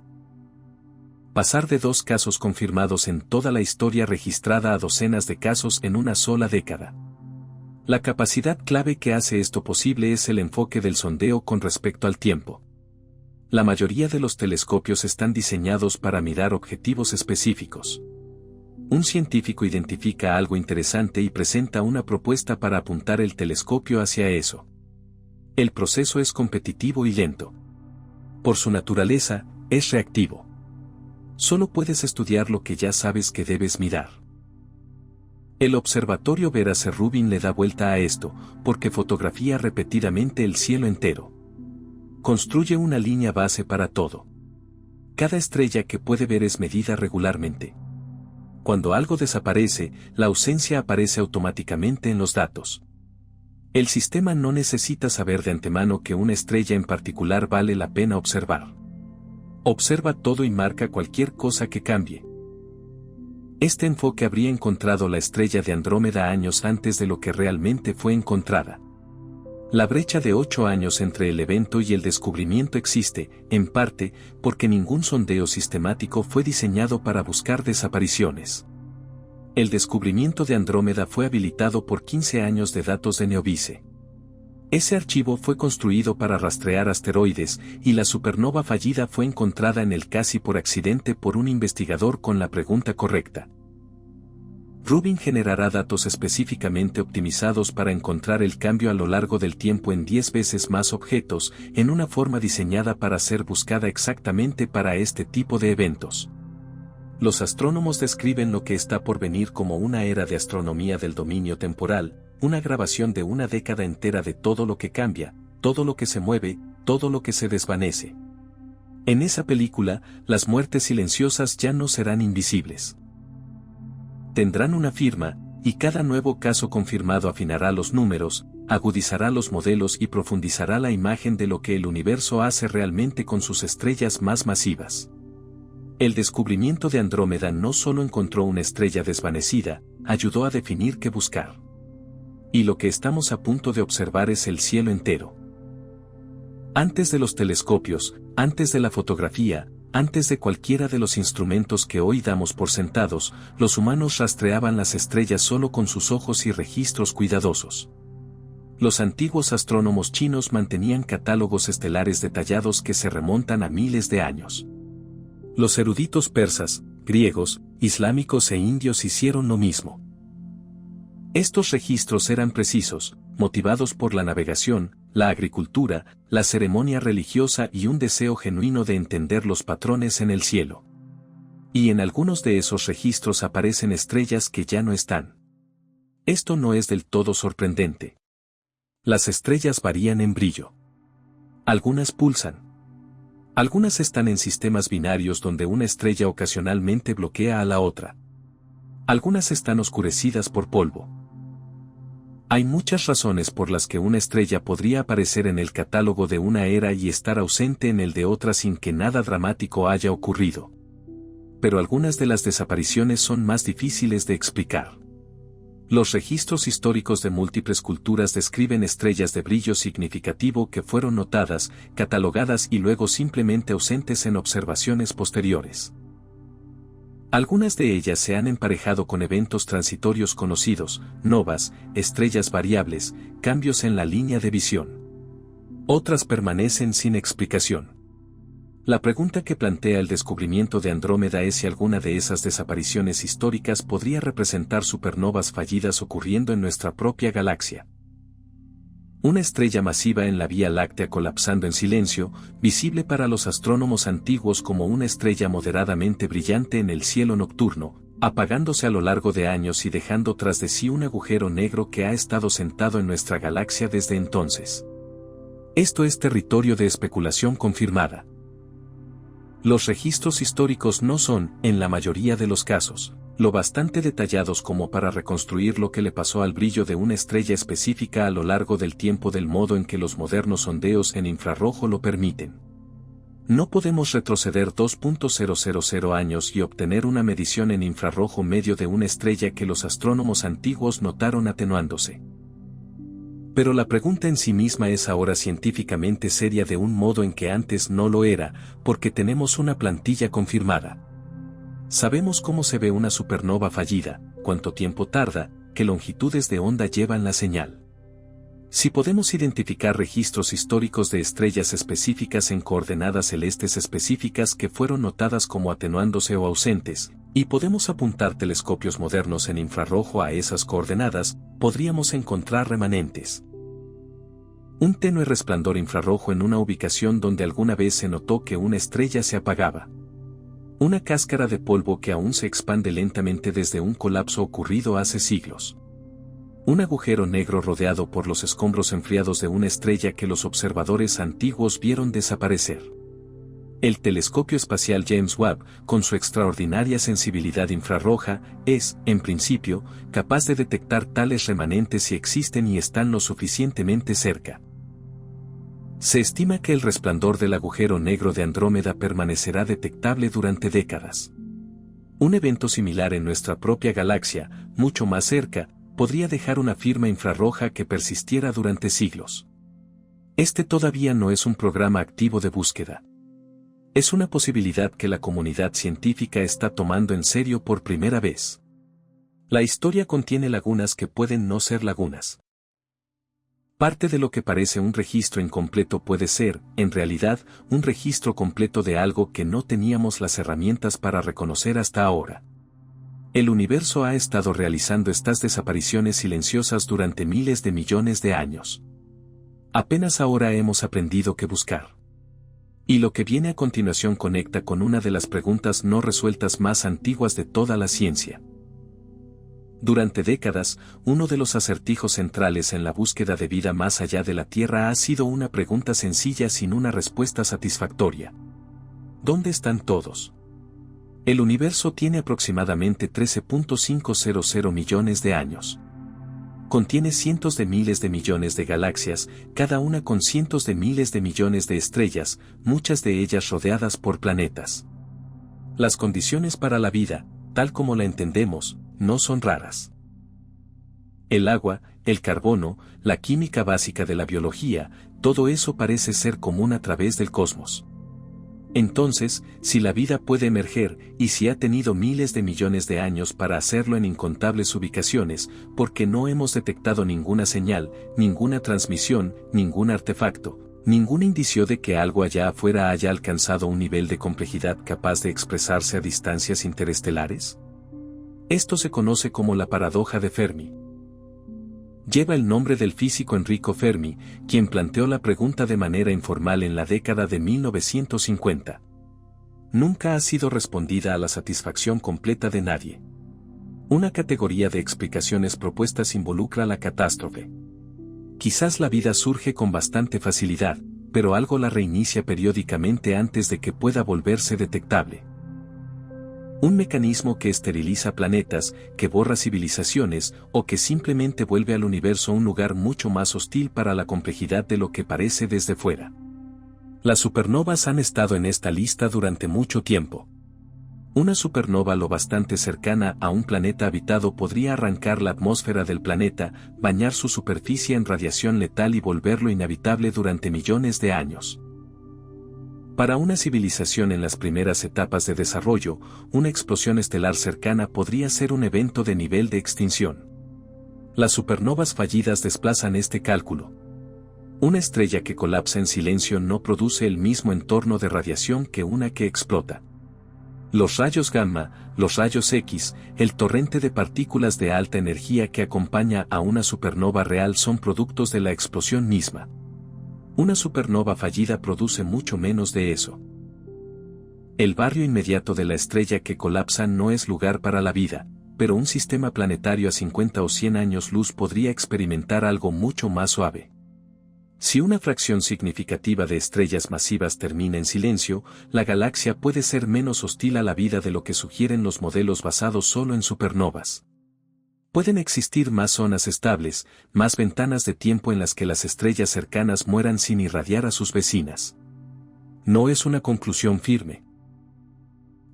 Pasar de 2 casos confirmados en toda la historia registrada a docenas de casos en una sola década. La capacidad clave que hace esto posible es el enfoque del sondeo con respecto al tiempo. La mayoría de los telescopios están diseñados para mirar objetivos específicos. Un científico identifica algo interesante y presenta una propuesta para apuntar el telescopio hacia eso. El proceso es competitivo y lento. Por su naturaleza, es reactivo. Solo puedes estudiar lo que ya sabes que debes mirar. El observatorio Vera C. Rubin le da vuelta a esto, porque fotografía repetidamente el cielo entero. Construye una línea base para todo. Cada estrella que puede ver es medida regularmente. Cuando algo desaparece, la ausencia aparece automáticamente en los datos. El sistema no necesita saber de antemano que una estrella en particular vale la pena observar. Observa todo y marca cualquier cosa que cambie. Este enfoque habría encontrado la estrella de Andrómeda años antes de lo que realmente fue encontrada. La brecha de 8 años entre el evento y el descubrimiento existe, en parte, porque ningún sondeo sistemático fue diseñado para buscar desapariciones. El descubrimiento de Andrómeda fue habilitado por 15 años de datos de Neobice. Ese archivo fue construido para rastrear asteroides, y la supernova fallida fue encontrada en él casi por accidente por un investigador con la pregunta correcta. Rubin generará datos específicamente optimizados para encontrar el cambio a lo largo del tiempo en 10 veces más objetos, en una forma diseñada para ser buscada exactamente para este tipo de eventos. Los astrónomos describen lo que está por venir como una era de astronomía del dominio temporal, una grabación de una década entera de todo lo que cambia, todo lo que se mueve, todo lo que se desvanece. En esa película, las muertes silenciosas ya no serán invisibles. Tendrán una firma, y cada nuevo caso confirmado afinará los números, agudizará los modelos y profundizará la imagen de lo que el universo hace realmente con sus estrellas más masivas. El descubrimiento de Andrómeda no solo encontró una estrella desvanecida, ayudó a definir qué buscar. Y lo que estamos a punto de observar es el cielo entero. Antes de los telescopios, antes de la fotografía, antes de cualquiera de los instrumentos que hoy damos por sentados, los humanos rastreaban las estrellas solo con sus ojos y registros cuidadosos. Los antiguos astrónomos chinos mantenían catálogos estelares detallados que se remontan a miles de años. Los eruditos persas, griegos, islámicos e indios hicieron lo mismo. Estos registros eran precisos, motivados por la navegación, la agricultura, la ceremonia religiosa y un deseo genuino de entender los patrones en el cielo. Y en algunos de esos registros aparecen estrellas que ya no están. Esto no es del todo sorprendente. Las estrellas varían en brillo. Algunas pulsan. Algunas están en sistemas binarios donde una estrella ocasionalmente bloquea a la otra. Algunas están oscurecidas por polvo. Hay muchas razones por las que una estrella podría aparecer en el catálogo de una era y estar ausente en el de otra sin que nada dramático haya ocurrido. Pero algunas de las desapariciones son más difíciles de explicar. Los registros históricos de múltiples culturas describen estrellas de brillo significativo que fueron notadas, catalogadas y luego simplemente ausentes en observaciones posteriores. Algunas de ellas se han emparejado con eventos transitorios conocidos, novas, estrellas variables, cambios en la línea de visión. Otras permanecen sin explicación. La pregunta que plantea el descubrimiento de Andrómeda es si alguna de esas desapariciones históricas podría representar supernovas fallidas ocurriendo en nuestra propia galaxia. Una estrella masiva en la Vía Láctea colapsando en silencio, visible para los astrónomos antiguos como una estrella moderadamente brillante en el cielo nocturno, apagándose a lo largo de años y dejando tras de sí un agujero negro que ha estado sentado en nuestra galaxia desde entonces. Esto es territorio de especulación confirmada. Los registros históricos no son, en la mayoría de los casos, lo bastante detallados como para reconstruir lo que le pasó al brillo de una estrella específica a lo largo del tiempo del modo en que los modernos sondeos en infrarrojo lo permiten. No podemos retroceder 2.000 años y obtener una medición en infrarrojo medio de una estrella que los astrónomos antiguos notaron atenuándose. Pero la pregunta en sí misma es ahora científicamente seria de un modo en que antes no lo era, porque tenemos una plantilla confirmada. Sabemos cómo se ve una supernova fallida, cuánto tiempo tarda, qué longitudes de onda llevan la señal. Si podemos identificar registros históricos de estrellas específicas en coordenadas celestes específicas que fueron notadas como atenuándose o ausentes, y podemos apuntar telescopios modernos en infrarrojo a esas coordenadas, podríamos encontrar remanentes. Un tenue resplandor infrarrojo en una ubicación donde alguna vez se notó que una estrella se apagaba. Una cáscara de polvo que aún se expande lentamente desde un colapso ocurrido hace siglos. Un agujero negro rodeado por los escombros enfriados de una estrella que los observadores antiguos vieron desaparecer. El telescopio espacial James Webb, con su extraordinaria sensibilidad infrarroja, es, en principio, capaz de detectar tales remanentes si existen y están lo suficientemente cerca. Se estima que el resplandor del agujero negro de Andrómeda permanecerá detectable durante décadas. Un evento similar en nuestra propia galaxia, mucho más cerca, podría dejar una firma infrarroja que persistiera durante siglos. Este todavía no es un programa activo de búsqueda. Es una posibilidad que la comunidad científica está tomando en serio por primera vez. La historia contiene lagunas que pueden no ser lagunas. Parte de lo que parece un registro incompleto puede ser, en realidad, un registro completo de algo que no teníamos las herramientas para reconocer hasta ahora. El universo ha estado realizando estas desapariciones silenciosas durante miles de millones de años. Apenas ahora hemos aprendido qué buscar. Y lo que viene a continuación conecta con una de las preguntas no resueltas más antiguas de toda la ciencia. Durante décadas, uno de los acertijos centrales en la búsqueda de vida más allá de la Tierra ha sido una pregunta sencilla sin una respuesta satisfactoria. ¿Dónde están todos? El universo tiene aproximadamente 13.500 millones de años. Contiene cientos de miles de millones de galaxias, cada una con cientos de miles de millones de estrellas, muchas de ellas rodeadas por planetas. Las condiciones para la vida, tal como la entendemos, no son raras. El agua, el carbono, la química básica de la biología, todo eso parece ser común a través del cosmos. Entonces, si la vida puede emerger, y si ha tenido miles de millones de años para hacerlo en incontables ubicaciones, ¿por qué no hemos detectado ninguna señal, ninguna transmisión, ningún artefacto, ningún indicio de que algo allá afuera haya alcanzado un nivel de complejidad capaz de expresarse a distancias interestelares? Esto se conoce como la paradoja de Fermi. Lleva el nombre del físico Enrico Fermi, quien planteó la pregunta de manera informal en la década de 1950. Nunca ha sido respondida a la satisfacción completa de nadie. Una categoría de explicaciones propuestas involucra la catástrofe. Quizás la vida surge con bastante facilidad, pero algo la reinicia periódicamente antes de que pueda volverse detectable. Un mecanismo que esteriliza planetas, que borra civilizaciones, o que simplemente vuelve al universo un lugar mucho más hostil para la complejidad de lo que parece desde fuera. Las supernovas han estado en esta lista durante mucho tiempo. Una supernova lo bastante cercana a un planeta habitado podría arrancar la atmósfera del planeta, bañar su superficie en radiación letal y volverlo inhabitable durante millones de años. Para una civilización en las primeras etapas de desarrollo, una explosión estelar cercana podría ser un evento de nivel de extinción. Las supernovas fallidas desplazan este cálculo. Una estrella que colapsa en silencio no produce el mismo entorno de radiación que una que explota. Los rayos gamma, los rayos X, el torrente de partículas de alta energía que acompaña a una supernova real son productos de la explosión misma. Una supernova fallida produce mucho menos de eso. El barrio inmediato de la estrella que colapsa no es lugar para la vida, pero un sistema planetario a 50 o 100 años luz podría experimentar algo mucho más suave. Si una fracción significativa de estrellas masivas termina en silencio, la galaxia puede ser menos hostil a la vida de lo que sugieren los modelos basados solo en supernovas. Pueden existir más zonas estables, más ventanas de tiempo en las que las estrellas cercanas mueran sin irradiar a sus vecinas. No es una conclusión firme.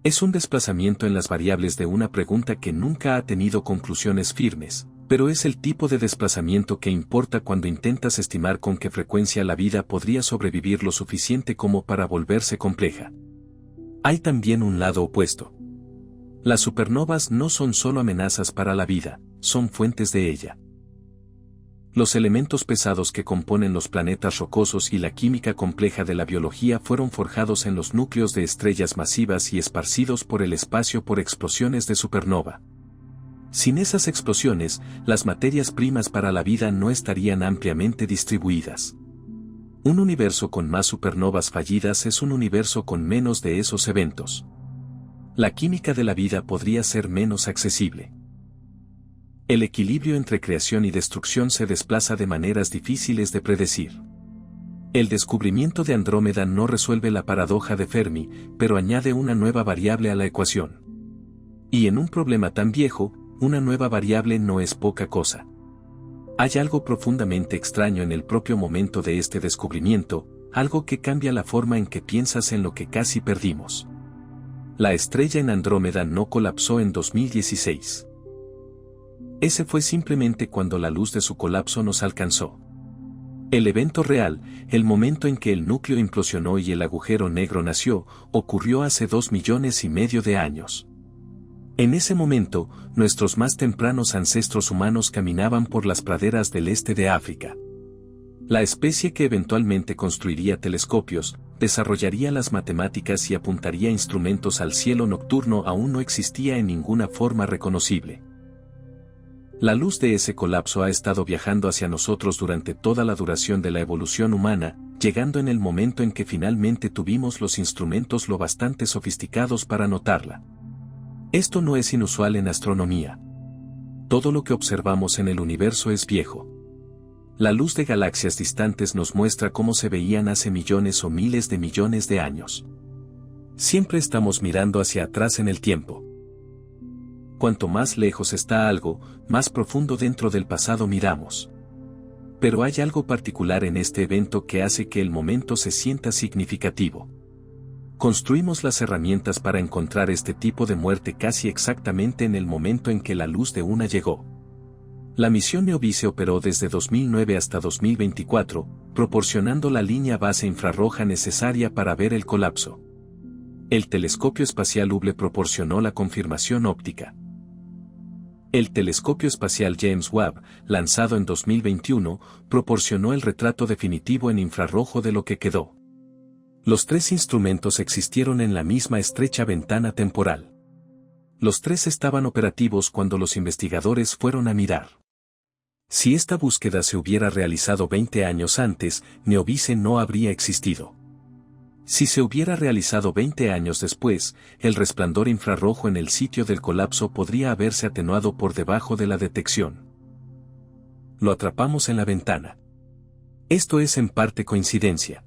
Es un desplazamiento en las variables de una pregunta que nunca ha tenido conclusiones firmes, pero es el tipo de desplazamiento que importa cuando intentas estimar con qué frecuencia la vida podría sobrevivir lo suficiente como para volverse compleja. Hay también un lado opuesto. Las supernovas no son solo amenazas para la vida, son fuentes de ella. Los elementos pesados que componen los planetas rocosos y la química compleja de la biología fueron forjados en los núcleos de estrellas masivas y esparcidos por el espacio por explosiones de supernova. Sin esas explosiones, las materias primas para la vida no estarían ampliamente distribuidas. Un universo con más supernovas fallidas es un universo con menos de esos eventos. La química de la vida podría ser menos accesible. El equilibrio entre creación y destrucción se desplaza de maneras difíciles de predecir. El descubrimiento de Andrómeda no resuelve la paradoja de Fermi, pero añade una nueva variable a la ecuación. Y en un problema tan viejo, una nueva variable no es poca cosa. Hay algo profundamente extraño en el propio momento de este descubrimiento, algo que cambia la forma en que piensas en lo que casi perdimos. La estrella en Andrómeda no colapsó en 2016. Ese fue simplemente cuando la luz de su colapso nos alcanzó. El evento real, el momento en que el núcleo implosionó y el agujero negro nació, ocurrió hace 2,5 millones de años. En ese momento, nuestros más tempranos ancestros humanos caminaban por las praderas del este de África. La especie que eventualmente construiría telescopios, desarrollaría las matemáticas y apuntaría instrumentos al cielo nocturno aún no existía en ninguna forma reconocible. La luz de ese colapso ha estado viajando hacia nosotros durante toda la duración de la evolución humana, llegando en el momento en que finalmente tuvimos los instrumentos lo bastante sofisticados para notarla. Esto no es inusual en astronomía. Todo lo que observamos en el universo es viejo. La luz de galaxias distantes nos muestra cómo se veían hace millones o miles de millones de años. Siempre estamos mirando hacia atrás en el tiempo. Cuanto más lejos está algo, más profundo dentro del pasado miramos. Pero hay algo particular en este evento que hace que el momento se sienta significativo. Construimos las herramientas para encontrar este tipo de muerte casi exactamente en el momento en que la luz de una llegó. La misión Niobe operó desde 2009 hasta 2024, proporcionando la línea base infrarroja necesaria para ver el colapso. El telescopio espacial Hubble proporcionó la confirmación óptica. El telescopio espacial James Webb, lanzado en 2021, proporcionó el retrato definitivo en infrarrojo de lo que quedó. Los 3 instrumentos existieron en la misma estrecha ventana temporal. Los 3 estaban operativos cuando los investigadores fueron a mirar. Si esta búsqueda se hubiera realizado 20 años antes, Niobe no habría existido. Si se hubiera realizado 20 años después, el resplandor infrarrojo en el sitio del colapso podría haberse atenuado por debajo de la detección. Lo atrapamos en la ventana. Esto es en parte coincidencia.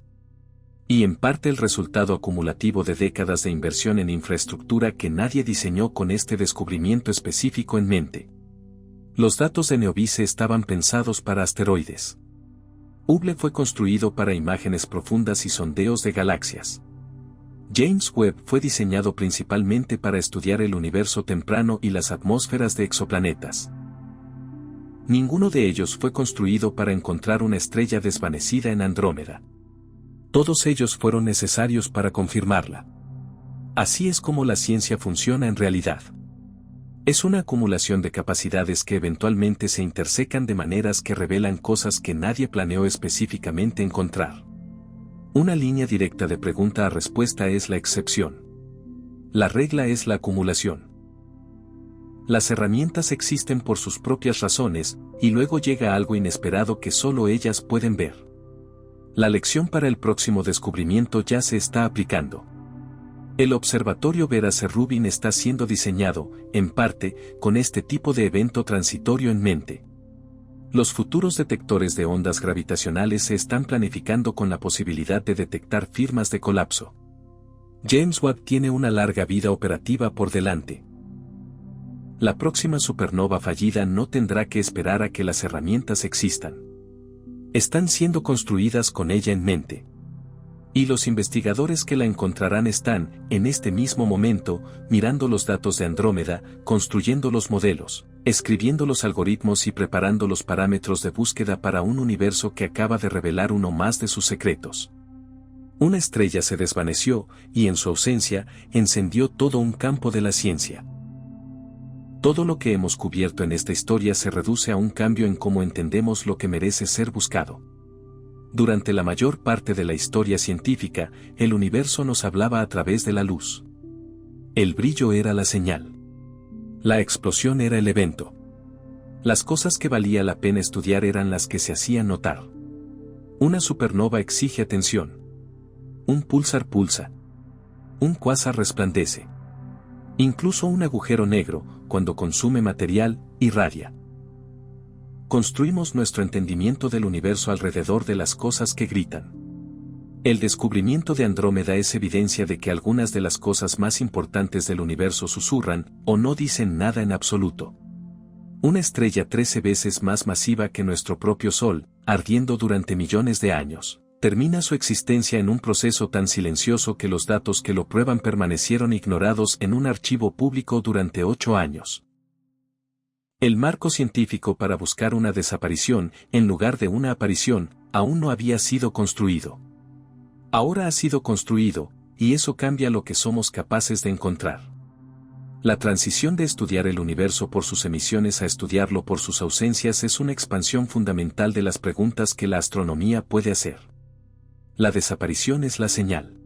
Y en parte el resultado acumulativo de décadas de inversión en infraestructura que nadie diseñó con este descubrimiento específico en mente. Los datos de Niobe estaban pensados para asteroides. Hubble fue construido para imágenes profundas y sondeos de galaxias. James Webb fue diseñado principalmente para estudiar el universo temprano y las atmósferas de exoplanetas. Ninguno de ellos fue construido para encontrar una estrella desvanecida en Andrómeda. Todos ellos fueron necesarios para confirmarla. Así es como la ciencia funciona en realidad. Es una acumulación de capacidades que eventualmente se intersecan de maneras que revelan cosas que nadie planeó específicamente encontrar. Una línea directa de pregunta a respuesta es la excepción. La regla es la acumulación. Las herramientas existen por sus propias razones, y luego llega algo inesperado que solo ellas pueden ver. La lección para el próximo descubrimiento ya se está aplicando. El observatorio Vera C. Rubin está siendo diseñado, en parte, con este tipo de evento transitorio en mente. Los futuros detectores de ondas gravitacionales se están planificando con la posibilidad de detectar firmas de colapso. James Webb tiene una larga vida operativa por delante. La próxima supernova fallida no tendrá que esperar a que las herramientas existan. Están siendo construidas con ella en mente. Y los investigadores que la encontrarán están, en este mismo momento, mirando los datos de Andrómeda, construyendo los modelos, escribiendo los algoritmos y preparando los parámetros de búsqueda para un universo que acaba de revelar uno más de sus secretos. Una estrella se desvaneció, y en su ausencia, encendió todo un campo de la ciencia. Todo lo que hemos cubierto en esta historia se reduce a un cambio en cómo entendemos lo que merece ser buscado. Durante la mayor parte de la historia científica, el universo nos hablaba a través de la luz. El brillo era la señal. La explosión era el evento. Las cosas que valía la pena estudiar eran las que se hacían notar. Una supernova exige atención. Un púlsar pulsa. Un cuásar resplandece. Incluso un agujero negro, cuando consume material, irradia. Construimos nuestro entendimiento del universo alrededor de las cosas que gritan. El descubrimiento de Andrómeda es evidencia de que algunas de las cosas más importantes del universo susurran, o no dicen nada en absoluto. Una estrella 13 veces más masiva que nuestro propio Sol, ardiendo durante millones de años, termina su existencia en un proceso tan silencioso que los datos que lo prueban permanecieron ignorados en un archivo público durante 8 años. El marco científico para buscar una desaparición, en lugar de una aparición, aún no había sido construido. Ahora ha sido construido, y eso cambia lo que somos capaces de encontrar. La transición de estudiar el universo por sus emisiones a estudiarlo por sus ausencias es una expansión fundamental de las preguntas que la astronomía puede hacer. La desaparición es la señal.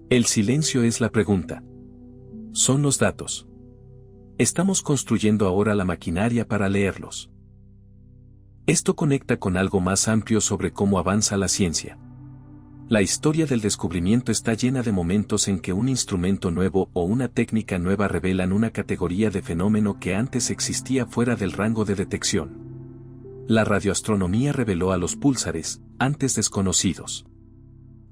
El silencio es la pregunta. Son los datos. Estamos construyendo ahora la maquinaria para leerlos. Esto conecta con algo más amplio sobre cómo avanza la ciencia. La historia del descubrimiento está llena de momentos en que un instrumento nuevo o una técnica nueva revelan una categoría de fenómeno que antes existía fuera del rango de detección. La radioastronomía reveló a los púlsares, antes desconocidos.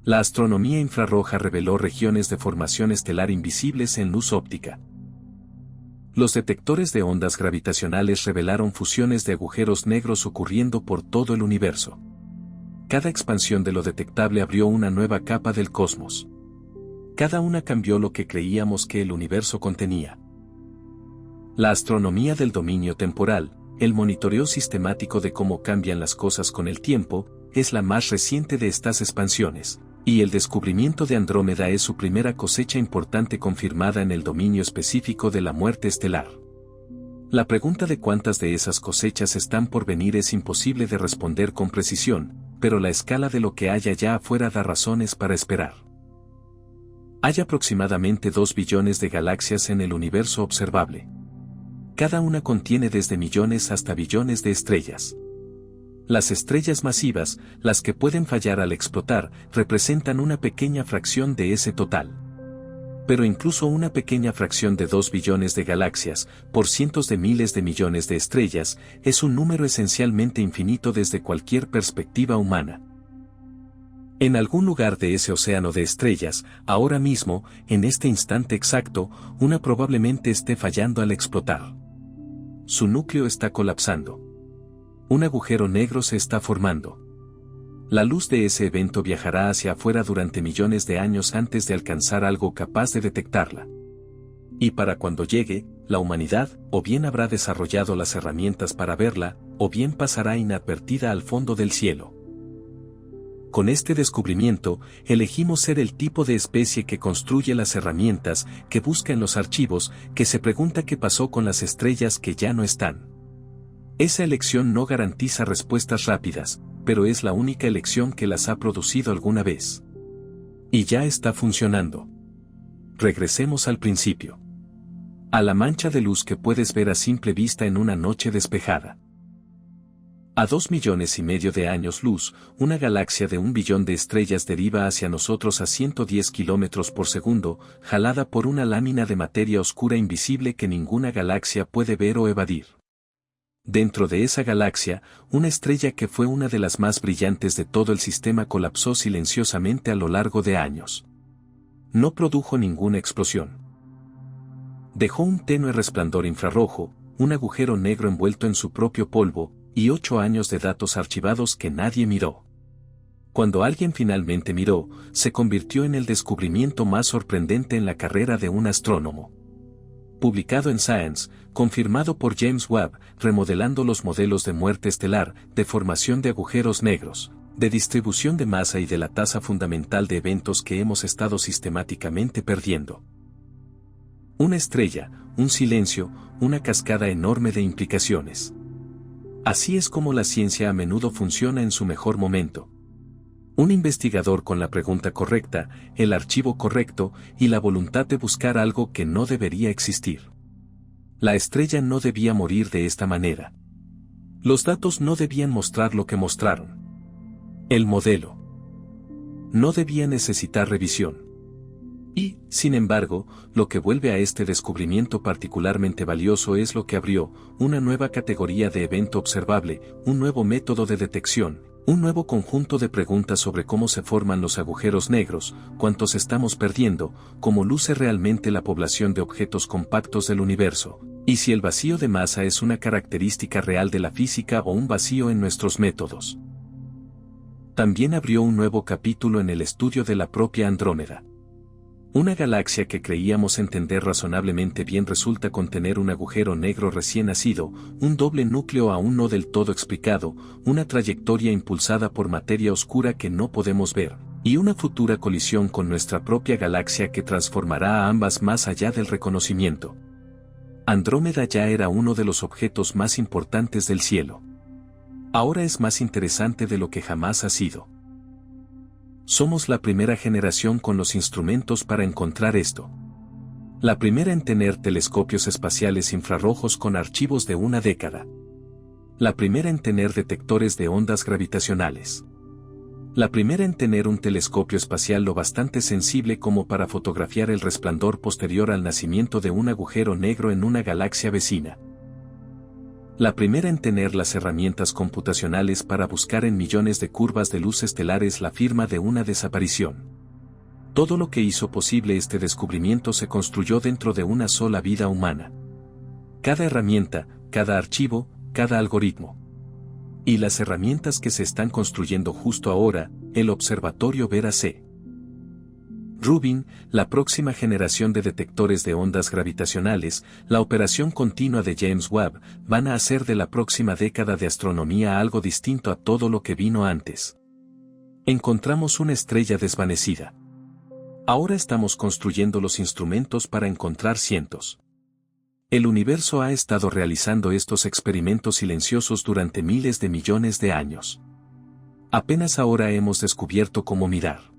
La astronomía infrarroja reveló regiones de formación estelar invisibles en luz óptica. Los detectores de ondas gravitacionales revelaron fusiones de agujeros negros ocurriendo por todo el universo. Cada expansión de lo detectable abrió una nueva capa del cosmos. Cada una cambió lo que creíamos que el universo contenía. La astronomía del dominio temporal, el monitoreo sistemático de cómo cambian las cosas con el tiempo, es la más reciente de estas expansiones, y el descubrimiento de Andrómeda es su primera cosecha importante confirmada en el dominio específico de la muerte estelar. La pregunta de cuántas de esas cosechas están por venir es imposible de responder con precisión, pero la escala de lo que hay allá afuera da razones para esperar. Hay aproximadamente 2 billones de galaxias en el universo observable. Cada una contiene desde millones hasta billones de estrellas. Las estrellas masivas, las que pueden fallar al explotar, representan una pequeña fracción de ese total. Pero incluso una pequeña fracción de 2 billones de galaxias, por cientos de miles de millones de estrellas, es un número esencialmente infinito desde cualquier perspectiva humana. En algún lugar de ese océano de estrellas, ahora mismo, en este instante exacto, una probablemente esté fallando al explotar. Su núcleo está colapsando. Un agujero negro se está formando. La luz de ese evento viajará hacia afuera durante millones de años antes de alcanzar algo capaz de detectarla. Y para cuando llegue, la humanidad, o bien habrá desarrollado las herramientas para verla, o bien pasará inadvertida al fondo del cielo. Con este descubrimiento, elegimos ser el tipo de especie que construye las herramientas, que busca en los archivos, que se pregunta qué pasó con las estrellas que ya no están. Esa elección no garantiza respuestas rápidas, pero es la única elección que las ha producido alguna vez. Y ya está funcionando. Regresemos al principio. A la mancha de luz que puedes ver a simple vista en una noche despejada. A 2,5 millones de años luz, una galaxia de 1 billón de estrellas deriva hacia nosotros a 110 kilómetros por segundo, jalada por una lámina de materia oscura invisible que ninguna galaxia puede ver o evadir. Dentro de esa galaxia, una estrella que fue una de las más brillantes de todo el sistema colapsó silenciosamente a lo largo de años. No produjo ninguna explosión. Dejó un tenue resplandor infrarrojo, un agujero negro envuelto en su propio polvo, y 8 años de datos archivados que nadie miró. Cuando alguien finalmente miró, se convirtió en el descubrimiento más sorprendente en la carrera de un astrónomo. Publicado en Science, confirmado por James Webb, remodelando los modelos de muerte estelar, de formación de agujeros negros, de distribución de masa y de la tasa fundamental de eventos que hemos estado sistemáticamente perdiendo. Una estrella, un silencio, una cascada enorme de implicaciones. Así es como la ciencia a menudo funciona en su mejor momento. Un investigador con la pregunta correcta, el archivo correcto y la voluntad de buscar algo que no debería existir. La estrella no debía morir de esta manera. Los datos no debían mostrar lo que mostraron. El modelo no debía necesitar revisión. Y, sin embargo, lo que vuelve a este descubrimiento particularmente valioso es lo que abrió, una nueva categoría de evento observable, un nuevo método de detección, un nuevo conjunto de preguntas sobre cómo se forman los agujeros negros, cuántos estamos perdiendo, cómo luce realmente la población de objetos compactos del universo, y si el vacío de masa es una característica real de la física o un vacío en nuestros métodos. También abrió un nuevo capítulo en el estudio de la propia Andrómeda. Una galaxia que creíamos entender razonablemente bien resulta contener un agujero negro recién nacido, un doble núcleo aún no del todo explicado, una trayectoria impulsada por materia oscura que no podemos ver, y una futura colisión con nuestra propia galaxia que transformará a ambas más allá del reconocimiento. Andrómeda ya era uno de los objetos más importantes del cielo. Ahora es más interesante de lo que jamás ha sido. Somos la primera generación con los instrumentos para encontrar esto. La primera en tener telescopios espaciales infrarrojos con archivos de una década. La primera en tener detectores de ondas gravitacionales. La primera en tener un telescopio espacial lo bastante sensible como para fotografiar el resplandor posterior al nacimiento de un agujero negro en una galaxia vecina. La primera en tener las herramientas computacionales para buscar en millones de curvas de luz estelares la firma de una desaparición. Todo lo que hizo posible este descubrimiento se construyó dentro de una sola vida humana. Cada herramienta, cada archivo, cada algoritmo. Y las herramientas que se están construyendo justo ahora, el Observatorio Vera C. Rubin, la próxima generación de detectores de ondas gravitacionales, la operación continua de James Webb, van a hacer de la próxima década de astronomía algo distinto a todo lo que vino antes. Encontramos una estrella desvanecida. Ahora estamos construyendo los instrumentos para encontrar cientos. El universo ha estado realizando estos experimentos silenciosos durante miles de millones de años. Apenas ahora hemos descubierto cómo mirar.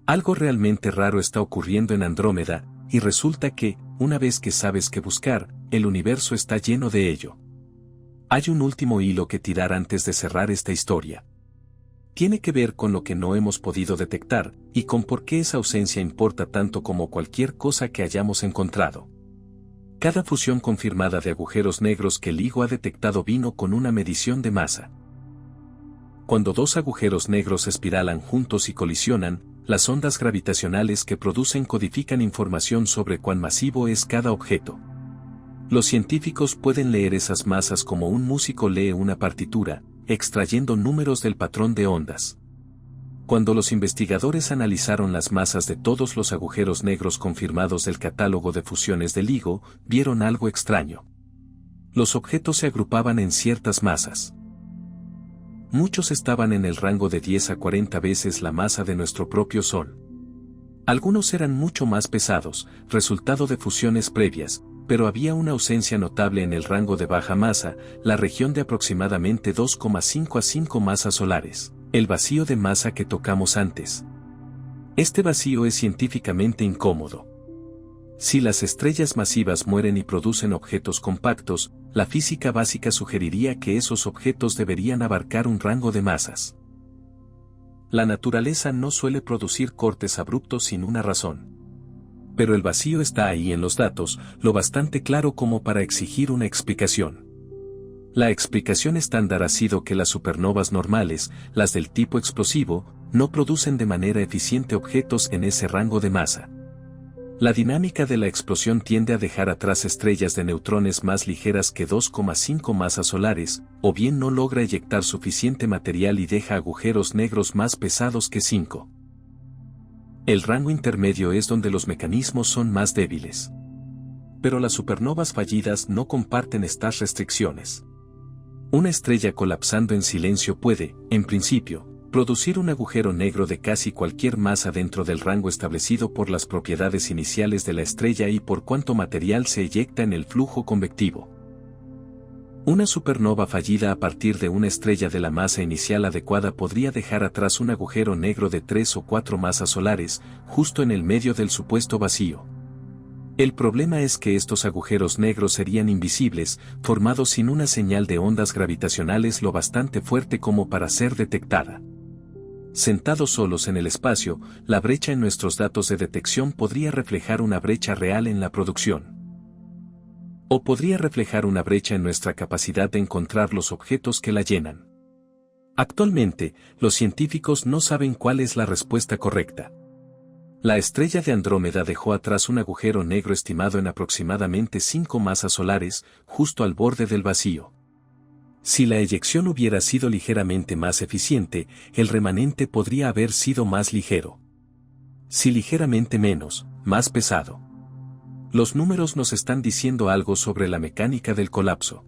Algo realmente raro está ocurriendo en Andrómeda, y resulta que, una vez que sabes qué buscar, el universo está lleno de ello. Hay un último hilo que tirar antes de cerrar esta historia. Tiene que ver con lo que no hemos podido detectar, y con por qué esa ausencia importa tanto como cualquier cosa que hayamos encontrado. Cada fusión confirmada de agujeros negros que LIGO ha detectado vino con una medición de masa. Cuando dos agujeros negros espiralan juntos y colisionan, las ondas gravitacionales que producen codifican información sobre cuán masivo es cada objeto. Los científicos pueden leer esas masas como un músico lee una partitura, extrayendo números del patrón de ondas. Cuando los investigadores analizaron las masas de todos los agujeros negros confirmados del catálogo de fusiones de LIGO, vieron algo extraño. Los objetos se agrupaban en ciertas masas. Muchos estaban en el rango de 10 a 40 veces la masa de nuestro propio Sol. Algunos eran mucho más pesados, resultado de fusiones previas, pero había una ausencia notable en el rango de baja masa, la región de aproximadamente 2,5 a 5 masas solares, el vacío de masa que tocamos antes. Este vacío es científicamente incómodo. Si las estrellas masivas mueren y producen objetos compactos, la física básica sugeriría que esos objetos deberían abarcar un rango de masas. La naturaleza no suele producir cortes abruptos sin una razón. Pero el vacío está ahí en los datos, lo bastante claro como para exigir una explicación. La explicación estándar ha sido que las supernovas normales, las del tipo explosivo, no producen de manera eficiente objetos en ese rango de masa. La dinámica de la explosión tiende a dejar atrás estrellas de neutrones más ligeras que 2,5 masas solares, o bien no logra eyectar suficiente material y deja agujeros negros más pesados que 5. El rango intermedio es donde los mecanismos son más débiles. Pero las supernovas fallidas no comparten estas restricciones. Una estrella colapsando en silencio puede, en principio, producir un agujero negro de casi cualquier masa dentro del rango establecido por las propiedades iniciales de la estrella y por cuánto material se eyecta en el flujo convectivo. Una supernova fallida a partir de una estrella de la masa inicial adecuada podría dejar atrás un agujero negro de 3 o 4 masas solares, justo en el medio del supuesto vacío. El problema es que estos agujeros negros serían invisibles, formados sin una señal de ondas gravitacionales lo bastante fuerte como para ser detectada. Sentados solos en el espacio, la brecha en nuestros datos de detección podría reflejar una brecha real en la producción. O podría reflejar una brecha en nuestra capacidad de encontrar los objetos que la llenan. Actualmente, los científicos no saben cuál es la respuesta correcta. La estrella de Andrómeda dejó atrás un agujero negro estimado en aproximadamente 5 masas solares, justo al borde del vacío. Si la eyección hubiera sido ligeramente más eficiente, el remanente podría haber sido más ligero. Si ligeramente menos, más pesado. Los números nos están diciendo algo sobre la mecánica del colapso.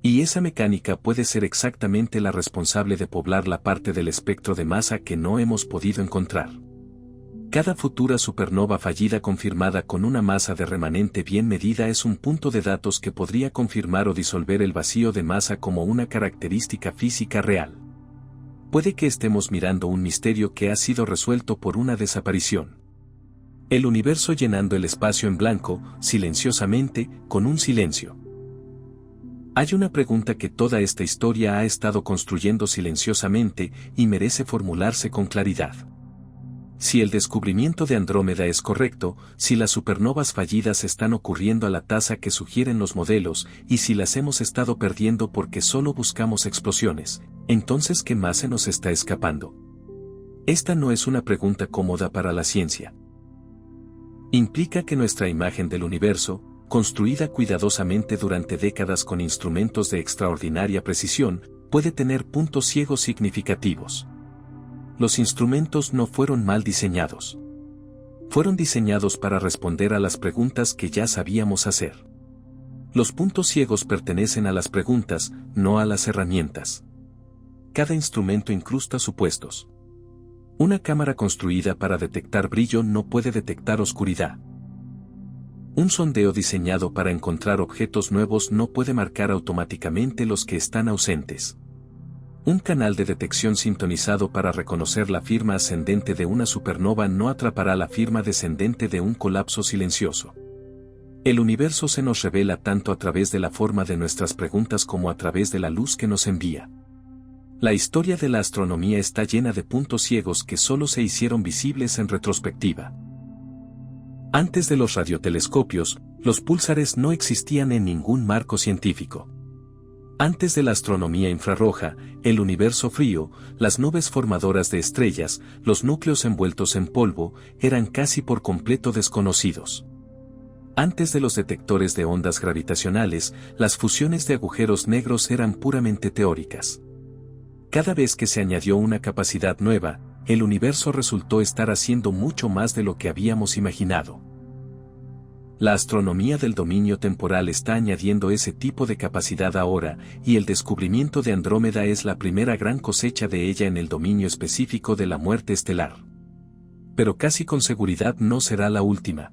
Y esa mecánica puede ser exactamente la responsable de poblar la parte del espectro de masa que no hemos podido encontrar. Cada futura supernova fallida confirmada con una masa de remanente bien medida es un punto de datos que podría confirmar o disolver el vacío de masa como una característica física real. Puede que estemos mirando un misterio que ha sido resuelto por una desaparición. El universo llenando el espacio en blanco, silenciosamente, con un silencio. Hay una pregunta que toda esta historia ha estado construyendo silenciosamente y merece formularse con claridad. Si el descubrimiento de Andrómeda es correcto, si las supernovas fallidas están ocurriendo a la tasa que sugieren los modelos, y si las hemos estado perdiendo porque solo buscamos explosiones, entonces ¿qué más se nos está escapando? Esta no es una pregunta cómoda para la ciencia. Implica que nuestra imagen del universo, construida cuidadosamente durante décadas con instrumentos de extraordinaria precisión, puede tener puntos ciegos significativos. Los instrumentos no fueron mal diseñados. Fueron diseñados para responder a las preguntas que ya sabíamos hacer. Los puntos ciegos pertenecen a las preguntas, no a las herramientas. Cada instrumento incrusta supuestos. Una cámara construida para detectar brillo no puede detectar oscuridad. Un sondeo diseñado para encontrar objetos nuevos no puede marcar automáticamente los que están ausentes. Un canal de detección sintonizado para reconocer la firma ascendente de una supernova no atrapará la firma descendente de un colapso silencioso. El universo se nos revela tanto a través de la forma de nuestras preguntas como a través de la luz que nos envía. La historia de la astronomía está llena de puntos ciegos que solo se hicieron visibles en retrospectiva. Antes de los radiotelescopios, los púlsares no existían en ningún marco científico. Antes de la astronomía infrarroja, el universo frío, las nubes formadoras de estrellas, los núcleos envueltos en polvo, eran casi por completo desconocidos. Antes de los detectores de ondas gravitacionales, las fusiones de agujeros negros eran puramente teóricas. Cada vez que se añadió una capacidad nueva, el universo resultó estar haciendo mucho más de lo que habíamos imaginado. La astronomía del dominio temporal está añadiendo ese tipo de capacidad ahora, y el descubrimiento de Andrómeda es la primera gran cosecha de ella en el dominio específico de la muerte estelar. Pero casi con seguridad no será la última.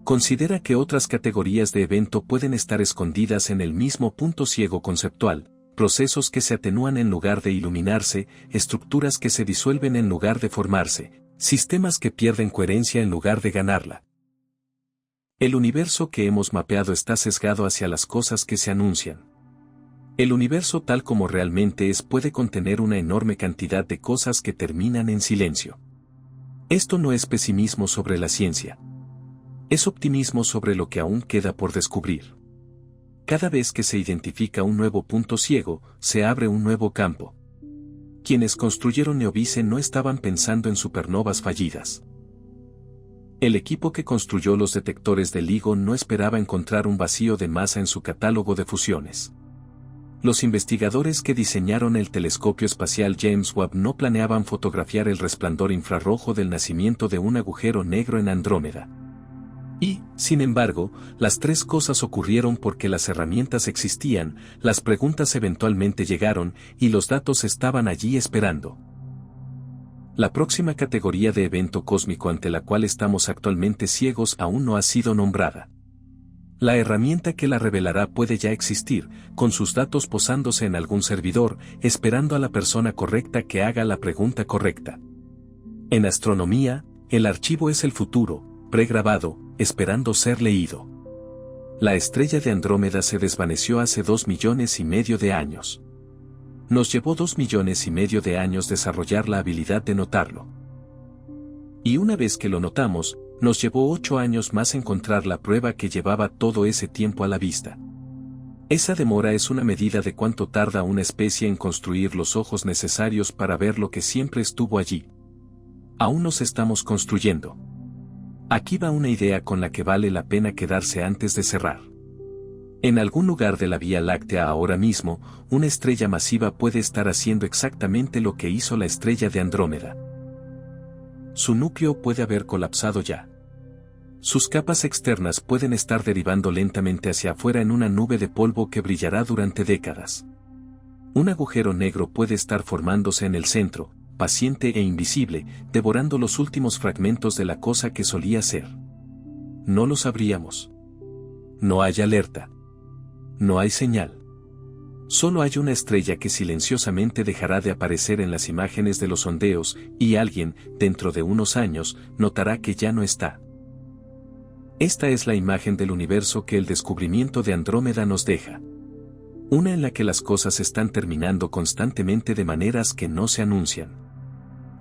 Considera que otras categorías de evento pueden estar escondidas en el mismo punto ciego conceptual, procesos que se atenúan en lugar de iluminarse, estructuras que se disuelven en lugar de formarse, sistemas que pierden coherencia en lugar de ganarla. El universo que hemos mapeado está sesgado hacia las cosas que se anuncian. El universo tal como realmente es puede contener una enorme cantidad de cosas que terminan en silencio. Esto no es pesimismo sobre la ciencia. Es optimismo sobre lo que aún queda por descubrir. Cada vez que se identifica un nuevo punto ciego, se abre un nuevo campo. Quienes construyeron Neovice no estaban pensando en supernovas fallidas. El equipo que construyó los detectores de LIGO no esperaba encontrar un vacío de masa en su catálogo de fusiones. Los investigadores que diseñaron el telescopio espacial James Webb no planeaban fotografiar el resplandor infrarrojo del nacimiento de un agujero negro en Andrómeda. Y, sin embargo, las tres cosas ocurrieron porque las herramientas existían, las preguntas eventualmente llegaron, y los datos estaban allí esperando. La próxima categoría de evento cósmico ante la cual estamos actualmente ciegos aún no ha sido nombrada. La herramienta que la revelará puede ya existir, con sus datos posándose en algún servidor, esperando a la persona correcta que haga la pregunta correcta. En astronomía, el archivo es el futuro, pregrabado, esperando ser leído. La estrella de Andrómeda se desvaneció hace 2,5 millones de años. Nos llevó 2,5 millones de años desarrollar la habilidad de notarlo. Y una vez que lo notamos, nos llevó 8 años más encontrar la prueba que llevaba todo ese tiempo a la vista. Esa demora es una medida de cuánto tarda una especie en construir los ojos necesarios para ver lo que siempre estuvo allí. Aún nos estamos construyendo. Aquí va una idea con la que vale la pena quedarse antes de cerrar. En algún lugar de la Vía Láctea ahora mismo, una estrella masiva puede estar haciendo exactamente lo que hizo la estrella de Andrómeda. Su núcleo puede haber colapsado ya. Sus capas externas pueden estar derivando lentamente hacia afuera en una nube de polvo que brillará durante décadas. Un agujero negro puede estar formándose en el centro, paciente e invisible, devorando los últimos fragmentos de la cosa que solía ser. No lo sabríamos. No hay alerta. No hay señal. Solo hay una estrella que silenciosamente dejará de aparecer en las imágenes de los sondeos, y alguien, dentro de unos años, notará que ya no está. Esta es la imagen del universo que el descubrimiento de Andrómeda nos deja. Una en la que las cosas están terminando constantemente de maneras que no se anuncian.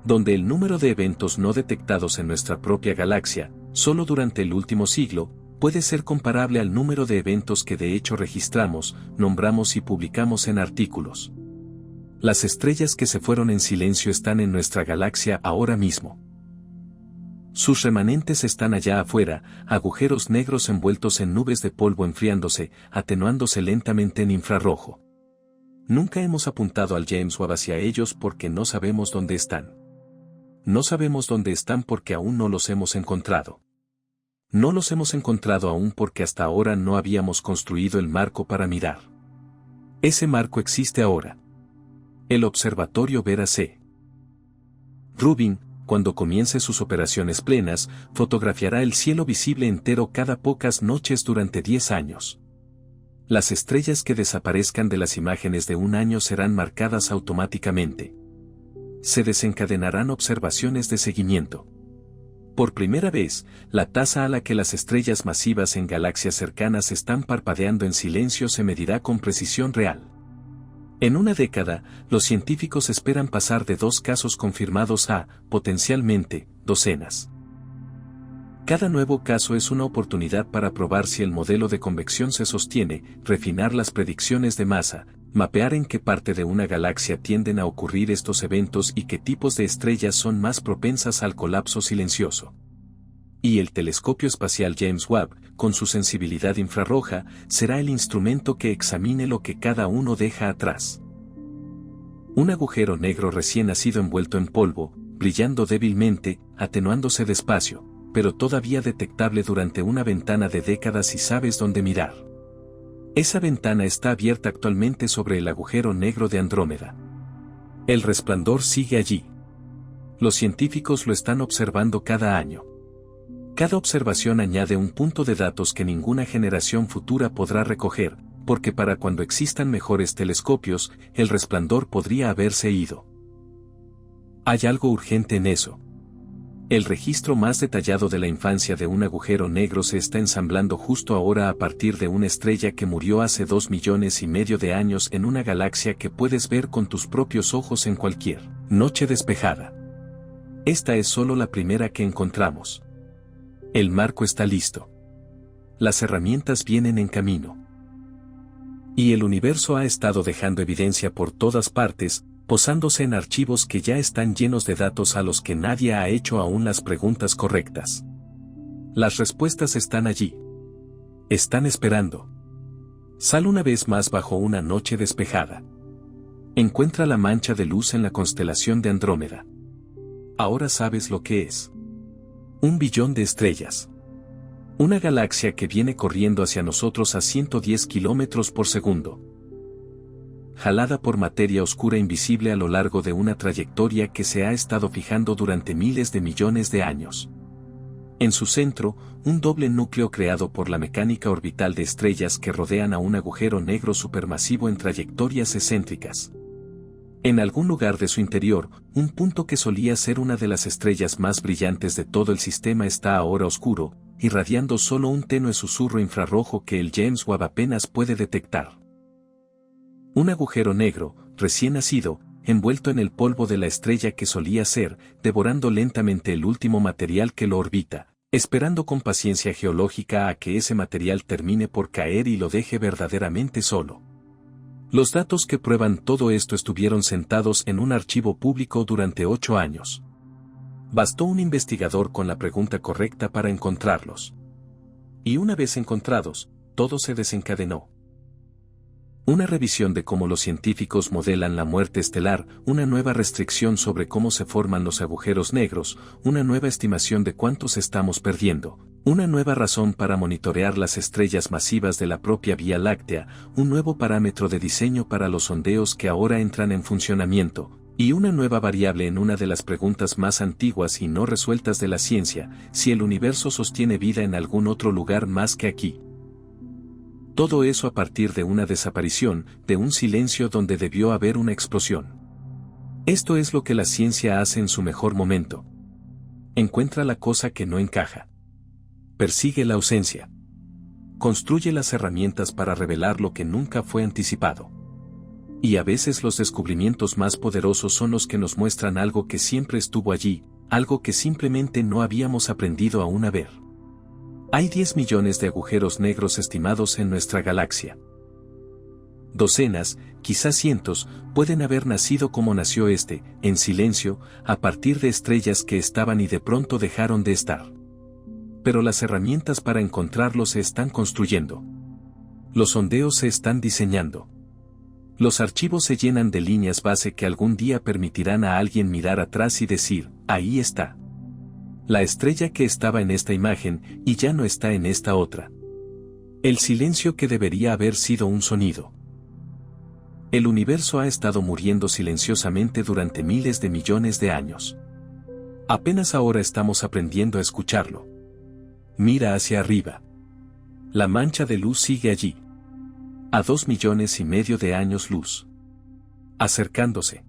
Donde el número de eventos no detectados en nuestra propia galaxia, solo durante el último siglo, puede ser comparable al número de eventos que de hecho registramos, nombramos y publicamos en artículos. Las estrellas que se fueron en silencio están en nuestra galaxia ahora mismo. Sus remanentes están allá afuera, agujeros negros envueltos en nubes de polvo enfriándose, atenuándose lentamente en infrarrojo. Nunca hemos apuntado al James Webb hacia ellos porque no sabemos dónde están. No sabemos dónde están porque aún no los hemos encontrado. No los hemos encontrado aún porque hasta ahora no habíamos construido el marco para mirar. Ese marco existe ahora. El Observatorio Vera C. Rubin, cuando comience sus operaciones plenas, fotografiará el cielo visible entero cada pocas noches durante 10 años. Las estrellas que desaparezcan de las imágenes de un año serán marcadas automáticamente. Se desencadenarán observaciones de seguimiento. Por primera vez, la tasa a la que las estrellas masivas en galaxias cercanas están parpadeando en silencio se medirá con precisión real. En una década, los científicos esperan pasar de 2 casos confirmados a, potencialmente, docenas. Cada nuevo caso es una oportunidad para probar si el modelo de convección se sostiene, refinar las predicciones de masa, mapear en qué parte de una galaxia tienden a ocurrir estos eventos y qué tipos de estrellas son más propensas al colapso silencioso. Y el telescopio espacial James Webb, con su sensibilidad infrarroja, será el instrumento que examine lo que cada uno deja atrás. Un agujero negro recién nacido envuelto en polvo, brillando débilmente, atenuándose despacio, pero todavía detectable durante una ventana de décadas si sabes dónde mirar. Esa ventana está abierta actualmente sobre el agujero negro de Andrómeda. El resplandor sigue allí. Los científicos lo están observando cada año. Cada observación añade un punto de datos que ninguna generación futura podrá recoger, porque para cuando existan mejores telescopios, el resplandor podría haberse ido. Hay algo urgente en eso. El registro más detallado de la infancia de un agujero negro se está ensamblando justo ahora a partir de una estrella que murió hace 2,5 millones de años en una galaxia que puedes ver con tus propios ojos en cualquier noche despejada. Esta es solo la primera que encontramos. El marco está listo. Las herramientas vienen en camino. Y el universo ha estado dejando evidencia por todas partes, posándose en archivos que ya están llenos de datos a los que nadie ha hecho aún las preguntas correctas. Las respuestas están allí. Están esperando. Sal una vez más bajo una noche despejada. Encuentra la mancha de luz en la constelación de Andrómeda. Ahora sabes lo que es. 1 billón de estrellas. Una galaxia que viene corriendo hacia nosotros a 110 kilómetros por segundo. Jalada por materia oscura invisible a lo largo de una trayectoria que se ha estado fijando durante miles de millones de años. En su centro, un doble núcleo creado por la mecánica orbital de estrellas que rodean a un agujero negro supermasivo en trayectorias excéntricas. En algún lugar de su interior, un punto que solía ser una de las estrellas más brillantes de todo el sistema está ahora oscuro, irradiando solo un tenue susurro infrarrojo que el James Webb apenas puede detectar. Un agujero negro, recién nacido, envuelto en el polvo de la estrella que solía ser, devorando lentamente el último material que lo orbita, esperando con paciencia geológica a que ese material termine por caer y lo deje verdaderamente solo. Los datos que prueban todo esto estuvieron sentados en un archivo público durante 8 años. Bastó un investigador con la pregunta correcta para encontrarlos. Y una vez encontrados, todo se desencadenó. Una revisión de cómo los científicos modelan la muerte estelar, una nueva restricción sobre cómo se forman los agujeros negros, una nueva estimación de cuántos estamos perdiendo, una nueva razón para monitorear las estrellas masivas de la propia Vía Láctea, un nuevo parámetro de diseño para los sondeos que ahora entran en funcionamiento, y una nueva variable en una de las preguntas más antiguas y no resueltas de la ciencia, si el universo sostiene vida en algún otro lugar más que aquí. Todo eso a partir de una desaparición, de un silencio donde debió haber una explosión. Esto es lo que la ciencia hace en su mejor momento. Encuentra la cosa que no encaja. Persigue la ausencia. Construye las herramientas para revelar lo que nunca fue anticipado. Y a veces los descubrimientos más poderosos son los que nos muestran algo que siempre estuvo allí, algo que simplemente no habíamos aprendido aún a ver. Hay 10 millones de agujeros negros estimados en nuestra galaxia. Docenas, quizás cientos, pueden haber nacido como nació este, en silencio, a partir de estrellas que estaban y de pronto dejaron de estar. Pero las herramientas para encontrarlos se están construyendo. Los sondeos se están diseñando. Los archivos se llenan de líneas base que algún día permitirán a alguien mirar atrás y decir, ahí está. La estrella que estaba en esta imagen y ya no está en esta otra. El silencio que debería haber sido un sonido. El universo ha estado muriendo silenciosamente durante miles de millones de años. Apenas ahora estamos aprendiendo a escucharlo. Mira hacia arriba. La mancha de luz sigue allí. A 2,5 millones de años luz. Acercándose.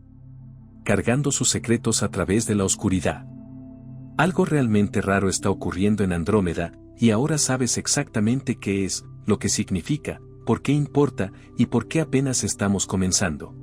Cargando sus secretos a través de la oscuridad. Algo realmente raro está ocurriendo en Andrómeda, y ahora sabes exactamente qué es, lo que significa, por qué importa, y por qué apenas estamos comenzando.